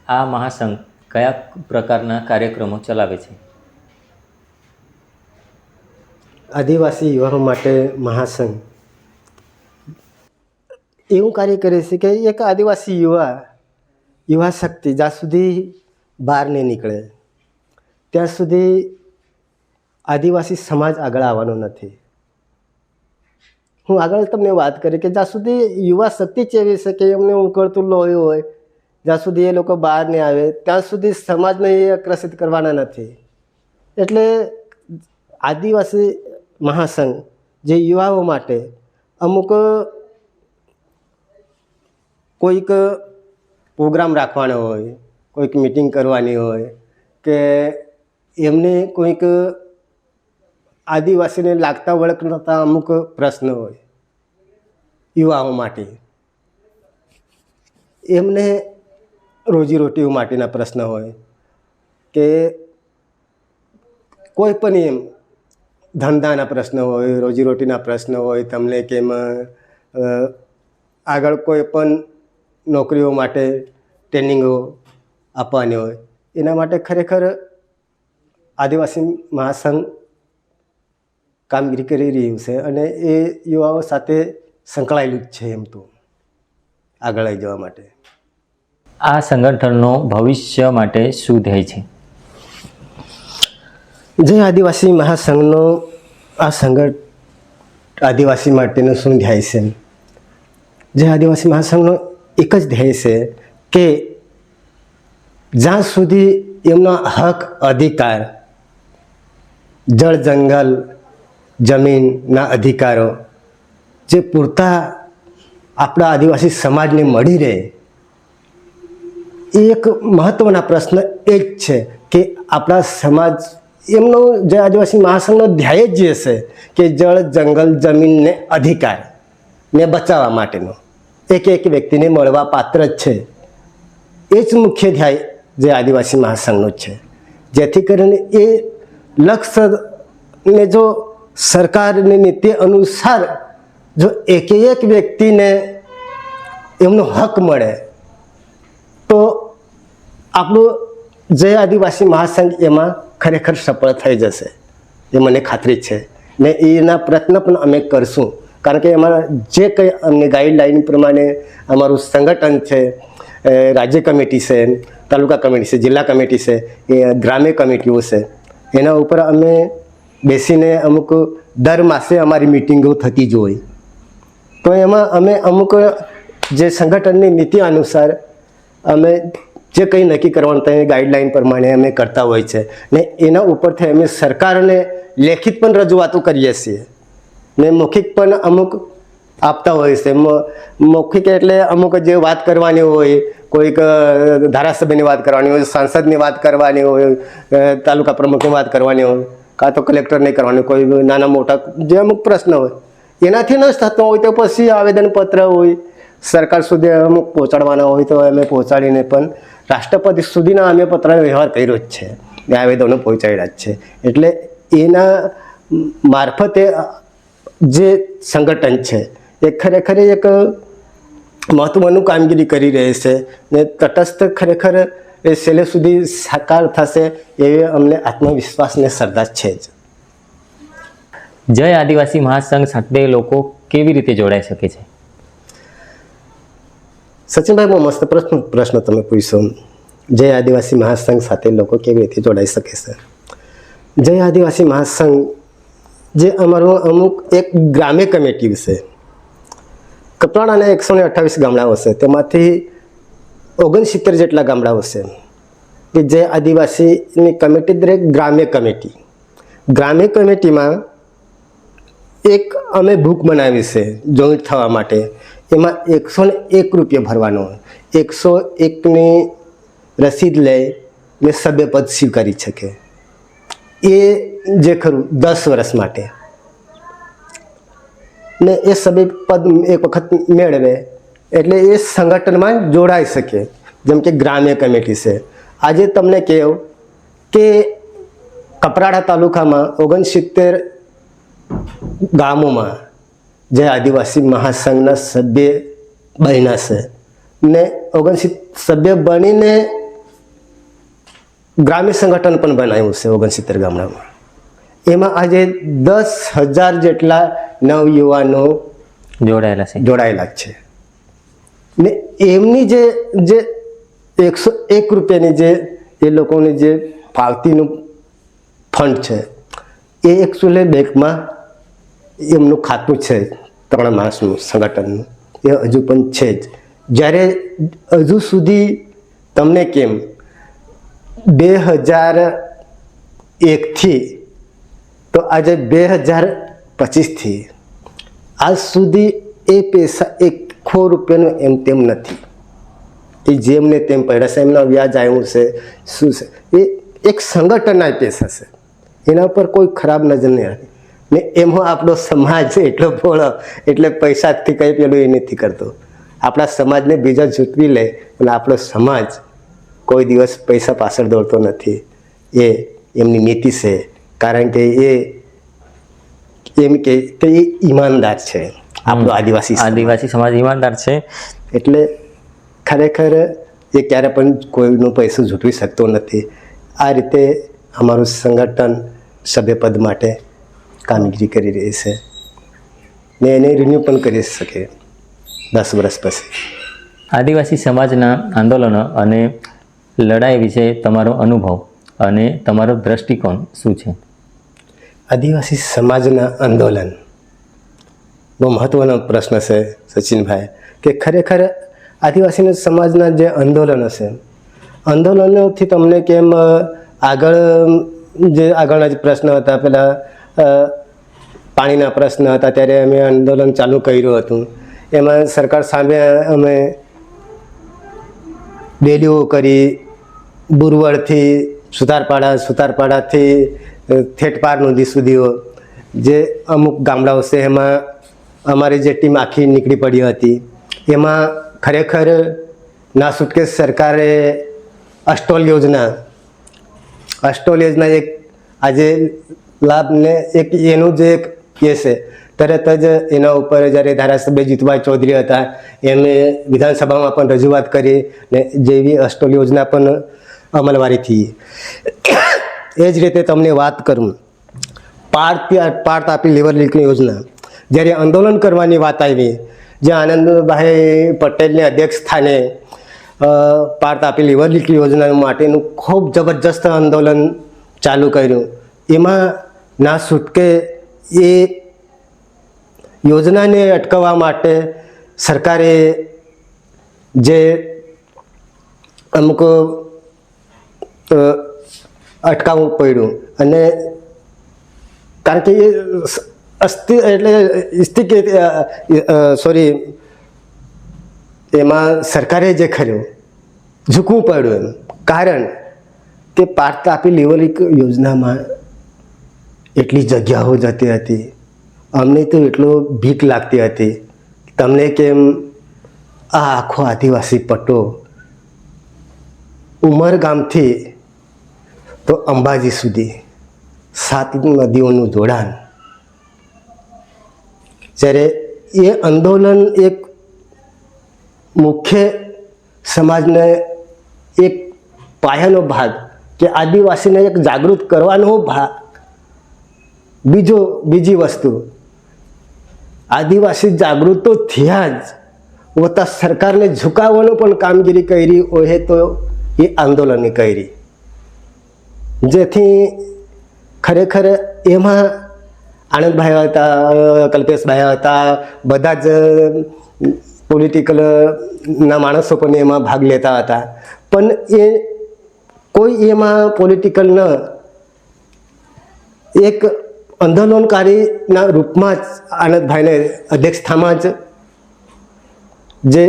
આ મહાસંઘ કયા પ્રકારના કાર્યક્રમો ચલાવે છે? આદિવાસી યુવાનો માટે મહાસંઘ એવું કાર્ય કરે છે કે એક આદિવાસી યુવા શક્તિ જ્યાં સુધી બહાર નહીં નીકળે ત્યાં સુધી આદિવાસી સમાજ આગળ આવવાનો નથી. હું આગળ તમને વાત કરી કે જ્યાં સુધી યુવા શક્તિ ચેવી છે કે એમને ઉકળતું લોહી હોય, જ્યાં સુધી એ લોકો બહાર નહીં આવે ત્યાં સુધી સમાજને એ આકર્ષિત કરવાના નથી. એટલે આદિવાસી મહાસંઘ જે યુવાઓ માટે અમુક કોઈક પ્રોગ્રામ રાખવાનો હોય, કોઈક મિટિંગ કરવાની હોય કે એમને કોઈક આદિવાસીને લાગતા વળગતા અમુક પ્રશ્ન હોય યુવાઓ માટે, એમને રોજીરોટીઓ માટેના પ્રશ્ન હોય કે કોઈ પણ એમ ધંધાના પ્રશ્ન હોય, રોજીરોટીના પ્રશ્ન હોય, તમને કે એમાં આગળ કોઈ પણ નોકરીઓ માટે ટ્રેનિંગો આપવાની હોય, એના માટે ખરેખર આદિવાસી મહાસંઘ કામગીરી કરી રહ્યું છે અને એ યુવાઓ સાથે સંકળાયેલું જ છે. એમ તો આગળ લઈ જવા માટે આ સંગઠનનો ભવિષ્ય માટે શું ધ્યેય છે? જે આદિવાસી મહાસંઘનો આ આદિવાસી માટેનો શું ધ્યેય છે? જે આદિવાસી મહાસંઘનો એક જ ધ્યેય છે કે જ્યાં સુધી એમનો હક અધિકાર, જળ જંગલ જમીનના અધિકારો જે પૂરતા આપણા આદિવાસી સમાજને મળી રહે, એક મહત્ત્વના પ્રશ્ન એ જ છે કે આપણા સમાજ એમનો જે આદિવાસી મહાસંઘનો ધ્યેય જ છે કે જળ જંગલ જમીનને અધિકારને બચાવવા માટેનો એક વ્યક્તિને મળવા પાત્ર જ છે. એ જ મુખ્ય ધ્યેય જે આદિવાસી મહાસંઘનો છે. જેથી કરીને એ લક્ષ્યને જો સરકારની નીતિ અનુસાર જો એક વ્યક્તિને એમનો હક મળે તો આપણું જય આદિવાસી મહાસંઘ એમાં ખરેખર સફળ થઈ જશે, એ મને ખાતરી છે. ને એના પ્રયત્ન પણ અમે કરશું, કારણ કે એમાં જે કંઈ અમને ગાઈડલાઈન પ્રમાણે અમારું સંગઠન છે, રાજ્ય કમિટી છે, તાલુકા કમિટી છે, જિલ્લા કમિટી છે, એ ગ્રામ્ય કમિટીઓ છે, એના ઉપર અમે બેસીને અમુક દર માસે અમારી મિટિંગો થતી જ હોય. તો એમાં અમે અમુક જે સંગઠનની નીતિ અનુસાર અમે જે કંઈ નક્કી કરવાનું તે ગાઈડલાઈન પ્રમાણે અમે કરતા હોય છે. ને એના ઉપરથી અમે સરકારને લેખિત પણ રજૂઆતો કરીએ છીએ ને મૌખિક પણ અમુક આપતા હોય છે. મૌખિક એટલે અમુક જે વાત કરવાની હોય, કોઈક ધારાસભ્યની વાત કરવાની હોય, સાંસદની વાત કરવાની હોય, તાલુકા પ્રમુખની વાત કરવાની હોય, કાં તો કલેક્ટરની કરવાની, કોઈ નાના મોટા જે અમુક પ્રશ્ન હોય એનાથી ન થતો હોય તો પછી આવેદનપત્ર હોય, સરકાર સુધી અમુક પહોંચાડવાના હોય તો અમે પહોંચાડીને પણ રાષ્ટ્રપતિ સુધીના અમે પત્ર વ્યવહાર કર્યો જ છે, આવેદનો પહોંચાડ્યા જ છે. એટલે એના મારફતે જે સંગઠન છે એ ખરેખર એક મહત્ત્વનું કામગીરી કરી રહે છે ને તટસ્થ ખરેખર એ છેલ્લે સુધી સાકાર થશે એવી અમને આત્મવિશ્વાસ ને શ્રદ્ધા છે જ. જય આદિવાસી મહાસંઘ સાથે લોકો કેવી રીતે જોડાઈ શકે છે? સચિનભાઈ, બહુ મસ્ત પ્રશ્ન તમે પૂછ્યો. જય આદિવાસી મહાસંઘ સાથે લોકો કેવી રીતે જોડાઈ શકે છે? જય આદિવાસી મહાસંઘ જે અમારું અમુક એક ગ્રામ્ય કમિટી છે, કપરાણાના 128 ગામડાઓ છે, તેમાંથી 69 જેટલા ગામડાઓ છે કે જે આદિવાસીની કમિટી, દરેક ગ્રામ્ય કમિટીમાં એક અમે બુક બનાવી છે જોઈન્ટ થવા માટે. એમાં 101 રૂપિયા ભરવાનો, 101ની રસીદ લઈ ને સભ્યપદ સ્વીકારી શકે. એ જે ખરું 10 વર્ષ માટે, ને એ સભ્યપદ એક વખત મેળવે એટલે એ સંગઠનમાં જોડાઈ શકે. જેમ કે ગ્રામ્ય કમિટી છે. આજે તમને કહું કે કપરાડા તાલુકામાં 69 ગામોમાં જે આદિવાસી મહાસંઘના સભ્ય બન્યા છે ને 69 સભ્ય બનીને ગ્રામ્ય સંગઠન પણ બનાવ્યું છે 69 ગામડામાં. એમાં આજે 10,000 જેટલા નવયુવાનો જોડાયેલા છે. ને એમની જે 101 રૂપિયાની જે એ લોકોની જે પાવતીનું ફંડ છે એ એકચ્યુઅલી બેંકમાં એમનું ખાતું છે, 3 માસનું સંગઠનનું, એ હજુ પણ છે જ. જ્યારે હજુ સુધી તમને કેમ 2001થી તો આજે 2025થી આજ સુધી એ પૈસા 1 રૂપિયાનો એમ તેમ નથી. એ જેમને તેમ પડ્યા છે, એમના વ્યાજ આવ્યું છે, શું છે, એ એક સંગઠનના પૈસા છે, એના ઉપર કોઈ ખરાબ નજર નહીં આવે. ને એમાં આપણો સમાજ એટલો ભોળો એટલે પૈસાથી કંઈ પેલું એ નથી કરતો. આપણા સમાજને બીજા જૂટવી લે અને આપણો સમાજ કોઈ દિવસ પૈસા પાછળ દોડતો નથી. એ એમની નીતિ છે, કારણ કે એમ કે એ ઈમાનદાર છે. આપણો આદિવાસી સમાજ ઈમાનદાર છે. એટલે ખરેખર એ ક્યારે પણ કોઈનો પૈસો જૂટવી શકતો નથી. આ રીતે અમારું સંગઠન સભ્યપદ માટે કામગીરી કરી રહી છે ને એને રિન્યૂ પણ કરી શકે 10 વર્ષ પછી. આદિવાસી સમાજના આંદોલનો અને લડાઈ વિશે તમારો અનુભવ અને તમારો દ્રષ્ટિકોણ શું છે? આદિવાસી સમાજના આંદોલન બહુ મહત્ત્વનો પ્રશ્ન છે સચિનભાઈ, કે ખરેખર આદિવાસી સમાજના જે આંદોલનો છે, આંદોલનોથી તમને કેમ આગળના જે પ્રશ્ન હતા, પેલા પાણીના પ્રશ્ન હતા, ત્યારે અમે આંદોલન ચાલુ કર્યું હતું. એમાં સરકાર સામે અમે રેલીઓ કરી, બુરવડથી સુતારપાડાથી થેટપાર નદી સુધીઓ જે અમુક ગામડાઓ છે એમાં અમારી જે ટીમ આખી નીકળી પડી હતી. એમાં ખરેખર ના છૂટકે સરકારે અસ્ટોલ યોજના એક આજે લાભને એક એનું જે એક એ છે તરત જ એના ઉપર જ્યારે ધારાસભ્ય જીતુભાઈ ચૌધરી હતા એમણે વિધાનસભામાં પણ રજૂઆત કરી ને જેવી અસ્ટોલ યોજના પણ અમલવારી થઈ. એ જ રીતે તમને વાત કરું, પાળ તાપી લિવર લીક યોજના જ્યારે આંદોલન કરવાની વાત આવી, જે આનંદભાઈ પટેલને અધ્યક્ષ સ્થાને પાળ તાપી લિવર લીક યોજના માટેનું ખૂબ જબરજસ્ત આંદોલન ચાલુ કર્યું. એમાં ના છૂટકે એ યોજનાને અટકાવવા માટે સરકારે જે અમુક અટકાવવું પડ્યું. અને કારણ કે એમાં સરકારે જે ખર્યું ઝૂકવું પડ્યું એમ, કારણ કે પાળ તાપી લિવર લીક યોજનામાં એટલી જગ્યાઓ જતી હતી, અમને તો એટલો બીક લાગતી હતી. તમને કેમ આ આખો આદિવાસી પટ્ટો ઉમરગામથી તો અંબાજી સુધી 7 નદીઓનું જોડાણ, જ્યારે એ આંદોલન એક મુખ્ય સમાજને એક પાયાનો ભાગ કે આદિવાસીને એક જાગૃત કરવાનો ભાગ. બીજી વસ્તુ, આદિવાસી જાગૃત તો થયા જ, વત્તા સરકારને ઝુકાવવાનું પણ કામગીરી કરી હોય તો એ આંદોલનની કરી, જેથી ખરેખર એમાં આનંદભાઈ હતા, કલ્પેશભાઈ હતા, બધા જ પોલિટિકલના માણસો પણ એમાં ભાગ લેતા હતા. પણ એ કોઈ એમાં પોલિટિકલ ન, એક આંદોલનકારીના રૂપમાં જ આનંદભાઈને અધ્યક્ષતામાં જ જે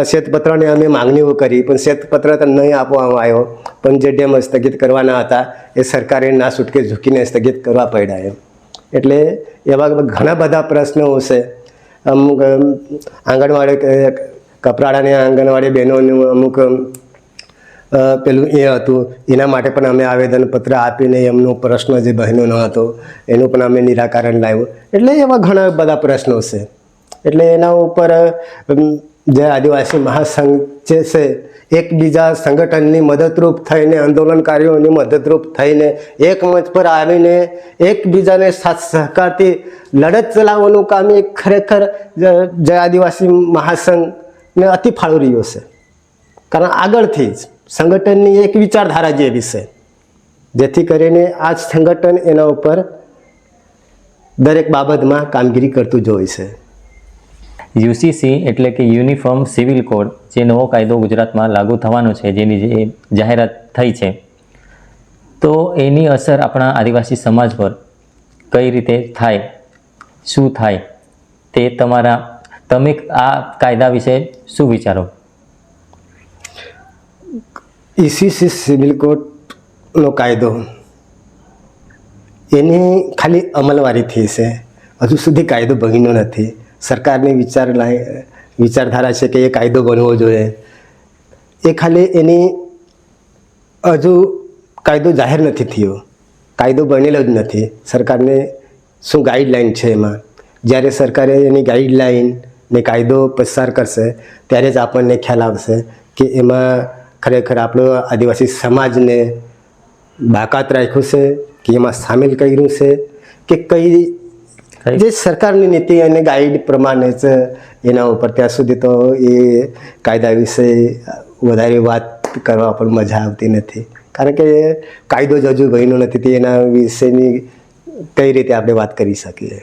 શ્વેતપત્રને અમે માંગણીઓ કરી, પણ શ્વેતપત્ર તો નહીં આપવામાં આવ્યો, પણ જે ડેમ સ્થગિત કરવાના હતા એ સરકારે ના છૂટકે ઝૂકીને સ્થગિત કરવા પડ્યા એમ. એટલે એવા ઘણા બધા પ્રશ્નો છે. અમુક આંગણવાડી કપરાડાની આંગણવાડી બહેનોનું અમુક પેલું એ હતું, એના માટે પણ અમે આવેદનપત્ર આપીને એમનો પ્રશ્ન જે બહેનોનો હતો એનું પણ અમે નિરાકરણ લાવ્યું. એટલે એવા ઘણા બધા પ્રશ્નો છે. એટલે એના ઉપર જે આદિવાસી મહાસંઘ જે છે એકબીજા સંગઠનની મદદરૂપ થઈને, આંદોલનકારીઓની મદદરૂપ થઈને એક મંચ પર આવીને એકબીજાને સાથ સહકારથી લડત ચલાવવાનું કામ એ ખરેખર જે આદિવાસી મહાસંઘને અતિ ફાળવી રહ્યો છે. કારણ આગળથી જ સંગઠનની એક વિચારધારા જેવી છે, જેથી કરીને આ સંગઠન એના ઉપર દરેક બાબતમાં કામગીરી કરતું જ હોય છે. યુસીસી એટલે કે યુનિફોર્મ સિવિલ કોડ, જે નવો કાયદો ગુજરાતમાં લાગુ થવાનો છે, જેની જે જાહેરાત થઈ છે, તો એની અસર આપણા આદિવાસી સમાજ પર કઈ રીતે થાય, શું થાય, તે તમે આ કાયદા વિશે શું વિચારો? યુસીસી સિવિલ કોડનો કાયદો એની ખાલી અમલવારી થઈ છે, હજુ સુધી કાયદો બન્યો નથી. સરકારની વિચારધારા છે કે એ કાયદો બનવો જોઈએ. એ ખાલી એની હજુ કાયદો જાહેર નથી થયો, કાયદો બનેલો જ નથી. સરકારને શું ગાઈડલાઈન છે એમાં, જ્યારે સરકારે એની ગાઈડલાઈન ને કાયદો પસાર કરશે ત્યારે જ આપણને ખ્યાલ આવશે કે એમાં ખરેખર આપણો આદિવાસી સમાજને બાકાત રાખ્યું છે કે એમાં સામેલ કર્યું છે કે કઈ જે સરકારની નીતિ અને ગાઈડ પ્રમાણે જ એના ઉપર. ત્યાં સુધી તો એ કાયદા વિશે વધારે વાત કરવા પણ મજા આવતી નથી, કારણ કે કાયદો જ હજુ બન્યો નથી, તે એના વિશેની કઈ રીતે આપણે વાત કરી શકીએ.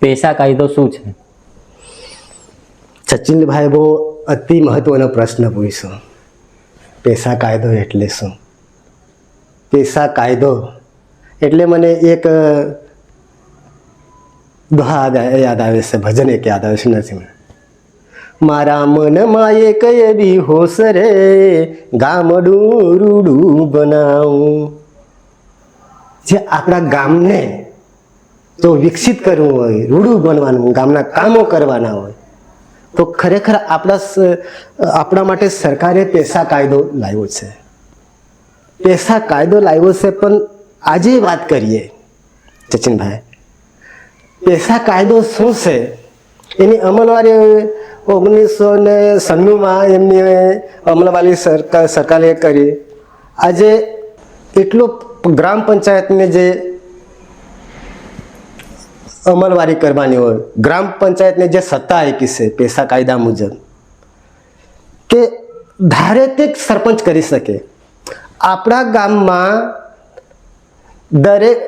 પેશા કાયદો શું છે? સચિનભાઈ બહુ અતિ મહત્વનો પ્રશ્ન પૂછ્યો. પેશા કાયદો એટલે શું? પેશા કાયદો એટલે મને એક દોહા યાદ આવે છે, ભજન એક યાદ આવે છે, નથી મારા મનમાં એક એવી હોશ રે, ગામડું રૂડું બનાવું. જે આપણા ગામને જો વિકસિત કરવું હોય, રૂડું બનવાનું, ગામના કામો કરવાના હોય, તો ખરેખર આપણા માટે સરકારે પેશા કાયદો લાવ્યો છે. પેશા કાયદો લાવ્યો છે, પણ આજે વાત કરીએ સચિનભાઈ, પેશા કાયદો શું છે એની અમલવારી 1999માં એમની અમલવારી સરકારે કરી. આજે એટલો ગ્રામ પંચાયતને જે અમલવારી કરવાની હોય, ગ્રામ પંચાયતને જે સત્તા આપી છે પેશા કાયદા મુજબ કે ધારે તે સરપંચ કરી શકે. આપણા ગામમાં દરેક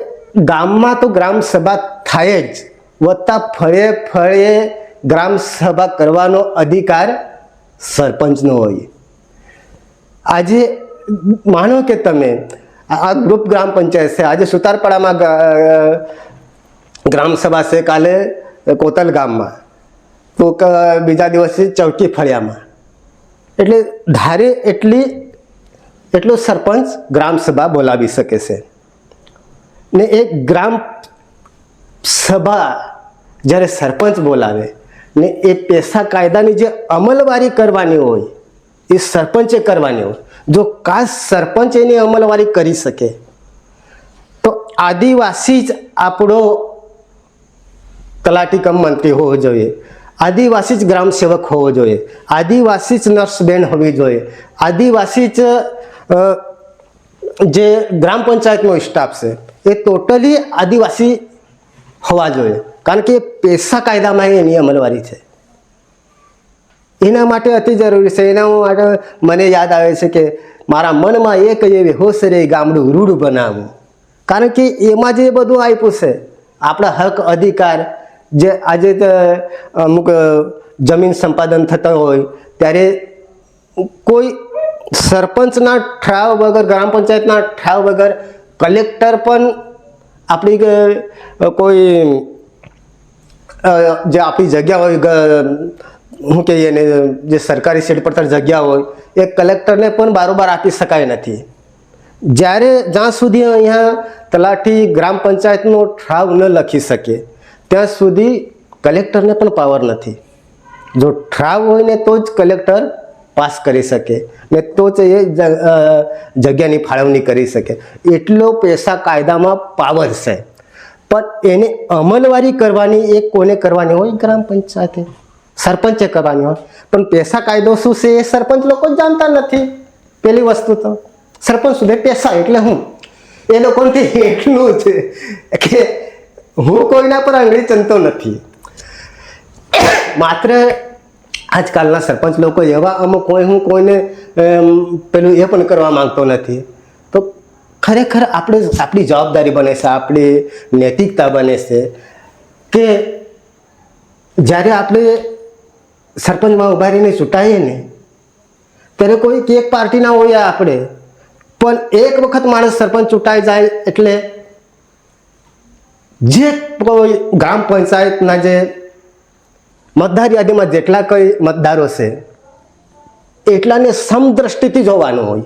ગામમાં તો ગ્રામ સભા થાય જ, વત્તા ફળે ફળે ગ્રામ સભા કરવાનો અધિકાર સરપંચનો હોય. આજે માનો કે તમે આ ગ્રુપ ગ્રામ પંચાયત છે, આજે સુતારપાડામાં ગ્રામ સભા છે, કાલે કોતલ ગામમાં, તો બીજા દિવસે ચૌકી ફળિયામાં. એટલે ધારે એટલો સરપંચ ગ્રામ સભા બોલાવી શકે છે. ને એક ગ્રામ સભા જ્યારે સરપંચ બોલાવે ને એ પેશા કાયદાની જે અમલવારી કરવાની હોય એ સરપંચે કરવાની હોય. જો ખાસ સરપંચ એની અમલવારી કરી શકે તો આદિવાસી જ આપણો તલાટી કમ મંત્રી હોવો જોઈએ, આદિવાસી જ ગ્રામ સેવક હોવો જોઈએ, આદિવાસી જ નર્સબેન હોવી જોઈએ, આદિવાસી જ જે ગ્રામ પંચાયતનો સ્ટાફ છે એ ટોટલી આદિવાસી હોવા જોઈએ. કારણ કે પેશા કાયદામાં એની અમલવારી છે. એના માટે અતિ જરૂરી છે. એના માટે મને યાદ આવે છે કે મારા મનમાં એક એવી હોશ રે ગામડું રૂડ બનાવવું. કારણ કે એમાં જે બધું આપ્યું છે આપણા હક અધિકાર, જે આજે અમુક જમીન સંપાદન થતા હોય ત્યારે કોઈ સરપંચના ઠરાવ વગર, ગ્રામ પંચાયતના ઠરાવ વગર કલેક્ટર પણ આપણી કોઈ જે આપણી જગ્યા હોય, શું કહીએ ને, જે સરકારી સીટ પર જગ્યા હોય એ કલેક્ટરને પણ બારોબાર આપી શકાય નથી. જ્યાં સુધી અહીંયા તલાટી ગ્રામ પંચાયતનો ઠરાવ ન લખી શકે ત્યાં સુધી કલેક્ટરને પણ પાવર નથી. જો ઠરાવ હોય ને તો જ કલેક્ટર પાસ કરી શકે ને તો જ એ જગ્યાની ફાળવણી કરી શકે. એટલો પેશા કાયદામાં પાવર છે. પણ એને અમલવારી કરવાની એ કોને કરવાની હોય? ગ્રામ પંચાયતે, સરપંચે કરવાની હોય. પણ પેશા કાયદો શું છે એ સરપંચ લોકો જાણતા નથી. પેલી વસ્તુ તો સરપંચ સુધી પેશા એટલે હું, એ લોકોને એટલું છે કે હું કોઈના પર આંગળી ચંતો નથી. માત્ર આજકાલના સરપંચ લોકો એવા અમુક હોય, હું કોઈને પેલું એ પણ કરવા માંગતો નથી. તો ખરેખર આપણી જવાબદારી બને છે, આપણી નૈતિકતા બને છે કે જ્યારે આપણે સરપંચમાં ઉભા રહીને ચૂંટાઈએ ને ત્યારે કોઈ એક પાર્ટીના હોય આપણે, પણ એક વખત માણસ સરપંચ ચૂંટાઈ જાય એટલે જે કોઈ ગ્રામ પંચાયતના જે મતદાર યાદીમાં જેટલા કોઈ મતદારો છે એટલાને સમદ્રષ્ટિથી જોવાનું હોય.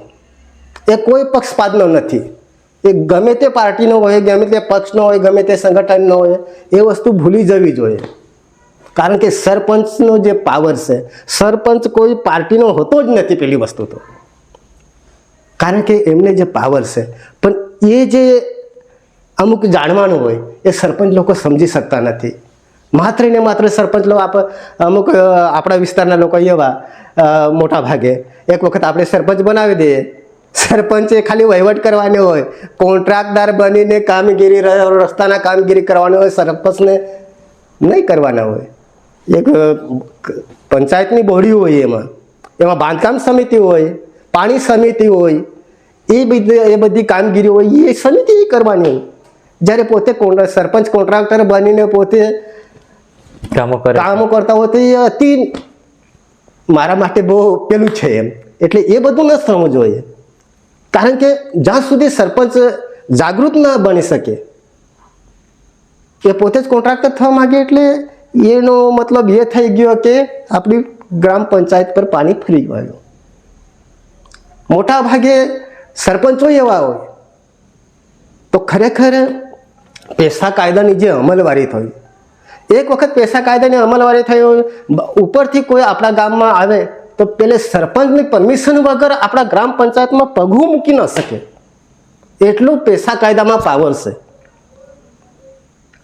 એ કોઈ પક્ષપાતનો નથી. એ ગમે તે પાર્ટીનો હોય, ગમે તે પક્ષનો હોય, ગમે તે સંગઠનનો હોય, એ વસ્તુ ભૂલી જવી જોઈએ. કારણ કે સરપંચનો જે પાવર છે, સરપંચ કોઈ પાર્ટીનો હોતો જ નથી પેલી વસ્તુ તો. કારણ કે એમને જે પાવર છે, પણ એ જે અમુક જાણવાનું હોય એ સરપંચ લોકો સમજી શકતા નથી. માત્ર ને માત્ર સરપંચ લોકો અમુક આપણા વિસ્તારના લોકો એવા મોટા ભાગે એક વખત આપણે સરપંચ બનાવી દઈએ, સરપંચે ખાલી વહીવટ કરવાની હોય, કોન્ટ્રાક્ટદાર બનીને કામગીરી, રસ્તાના કામગીરી કરવાની હોય, સરપંચને નહીં કરવાના હોય. એક પંચાયતની બોડી હોય, એમાં બાંધકામ સમિતિ હોય, પાણી સમિતિ હોય, એ બધી કામગીરી હોય એ સમિતિ કરવાની હોય. જ્યારે પોતે સરપંચ કોન્ટ્રાક્ટર બનીને પોતે કામો કરતા હોય તો એ અતિ મારા માટે બહુ પેલું છે એમ. એટલે એ બધું ન સમજવું જોઈએ. કારણ કે જ્યાં સુધી સરપંચ જાગૃત ન બની શકે, એ પોતે જ કોન્ટ્રાક્ટર થવા માંગે એટલે એનો મતલબ એ થઈ ગયો કે આપણી ગ્રામ પંચાયત પર પાણી ફરી ગયું. મોટા ભાગે સરપંચો એવા હોય. તો ખરેખર પેશા કાયદાની જે અમલવારી થઈ, એક વખત પેશા કાયદાની અમલવારી થઈ હોય, ઉપરથી કોઈ આપણા ગામમાં આવે તો પેલે સરપંચની પરમિશન વગર આપણા ગ્રામ પંચાયતમાં પગું મૂકી ન શકે. એટલું પેશા કાયદામાં પાવર છે.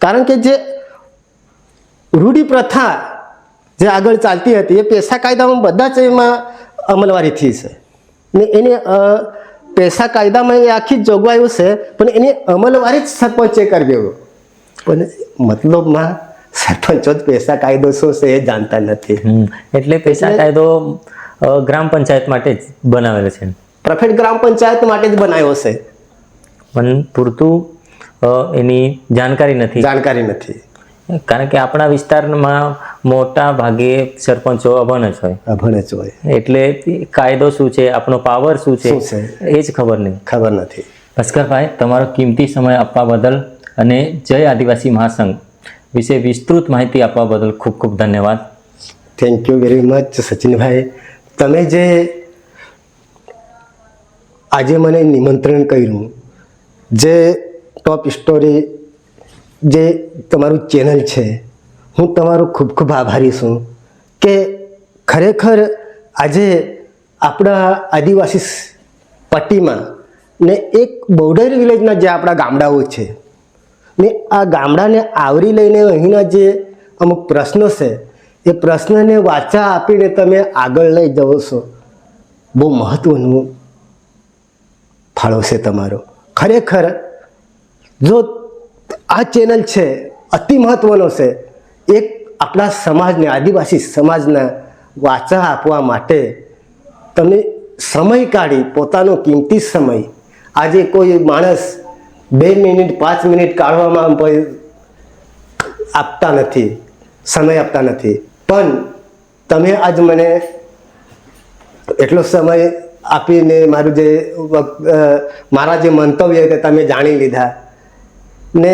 કારણ કે જે રૂઢિ પ્રથા જે આગળ ચાલતી હતી એ પેશા કાયદામાં બધા જ એમાં અમલવારી થઈ છે ને એને પેશા કાયદામાં એ આખી જ જોગવાઈઓ છે પણ એની અમલવારી જ સરપંચે કરવી હોય. પણ મતલબમાં સરપંચો જ પેશા કાયદો શું છે એ જાણતા નથી. એટલે પેશા કાયદો ગ્રામ પંચાયત માટે જ બનાવેલો છે, પરફેક્ટ ગ્રામ પંચાયત માટે જ બનાવ્યો છે, પણ પૂરતું એની જાણકારી નથી. કારણ કે આપણા વિસ્તારમાં મોટા ભાગે સરપંચો અભણ જ હોય. એટલે કાયદો શું છે, આપણો પાવર શું છે એ જ ખબર નથી. ભાસ્કરભાઈ, તમારો કિંમતી સમય આપવા બદલ અને જય આદિવાસી મહાસંઘ વિશે વિસ્તૃત માહિતી આપવા બદલ ખૂબ ખૂબ ધન્યવાદ. Thank you very much સચિનભાઈ. તમે જે આજે મને નિમંત્રણ કર્યું, જે ટોપ સ્ટોરી જે તમારું ચેનલ છે, હું તમારો ખૂબ ખૂબ આભારી છું કે ખરેખર આજે આપણા આદિવાસી પટ્ટીમાં ને એક બોર્ડર વિલેજના જે આપણા ગામડાઓ છે ને આ ગામડાને આવરી લઈને અહીંના જે અમુક પ્રશ્નો છે એ પ્રશ્નને વાચા આપીને તમે આગળ લઈ જાઓ છો. બહુ મહત્ત્વનું ફાળો છે તમારો. ખરેખર જો આ ચેનલ છે અતિ મહત્ત્વનો છે. એક આપણા સમાજને, આદિવાસી સમાજના વાચા આપવા માટે તમે સમય કાઢી, પોતાનો કિંમતી સમય, આજે કોઈ માણસ 2 મિનિટ 5 મિનિટ કાઢવામાં આપતા નથી, સમય આપતા નથી, પણ તમે આજ મને એટલો સમય આપીને મારું જે મારા જે મંતવ્ય તે તમે જાણી લીધા ને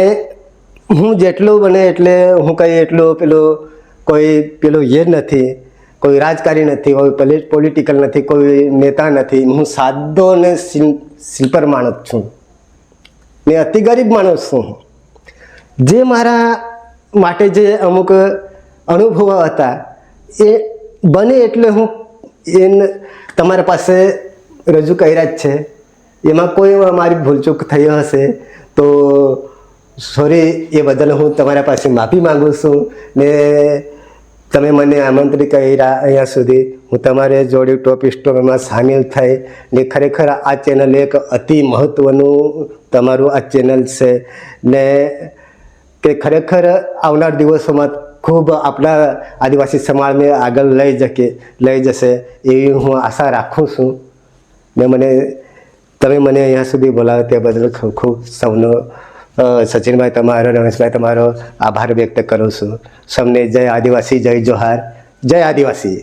હું જેટલું બને એટલે હું કંઈ એટલું પેલું એ નથી, કોઈ રાજકારી નથી, કોઈ પોલિટિકલ નથી, કોઈ નેતા નથી. હું સાદો ને સિમ્પલ માણસ છું ને અતિ ગરીબ માણસ છું. જે મારા માટે જે અમુક અનુભવો હતા એ બને એટલે હું એને તમારા પાસે રજૂ કર્યા જ છે. એમાં કોઈ મારી ભૂલચૂક થઈ હશે તો સોરી, એ બદલ હું તમારા પાસે માફી માગું છું. ને તમે મને આમંત્રિત કર્યા અહીંયા સુધી, હું તમારે જોડે ટોપ સ્ટોરમાં સામેલ થઈ ને ખરેખર આ ચેનલ એક અતિ મહત્ત્વનું તમારું આ ચેનલ છે ને કે ખરેખર આવનાર દિવસોમાં ખૂબ આપણા આદિવાસી સમાજને આગળ લઈ જશે એવી હું આશા રાખું છું. ને તમે મને અહીંયા સુધી બોલાવ્યો તે બદલ ખૂબ ખૂબ સૌનો સચિનભાઈ તમારો, રમેશભાઈ તમારો આભાર વ્યક્ત કરું છું. સૌને જય આદિવાસી, જય જોહાર, જય આદિવાસી.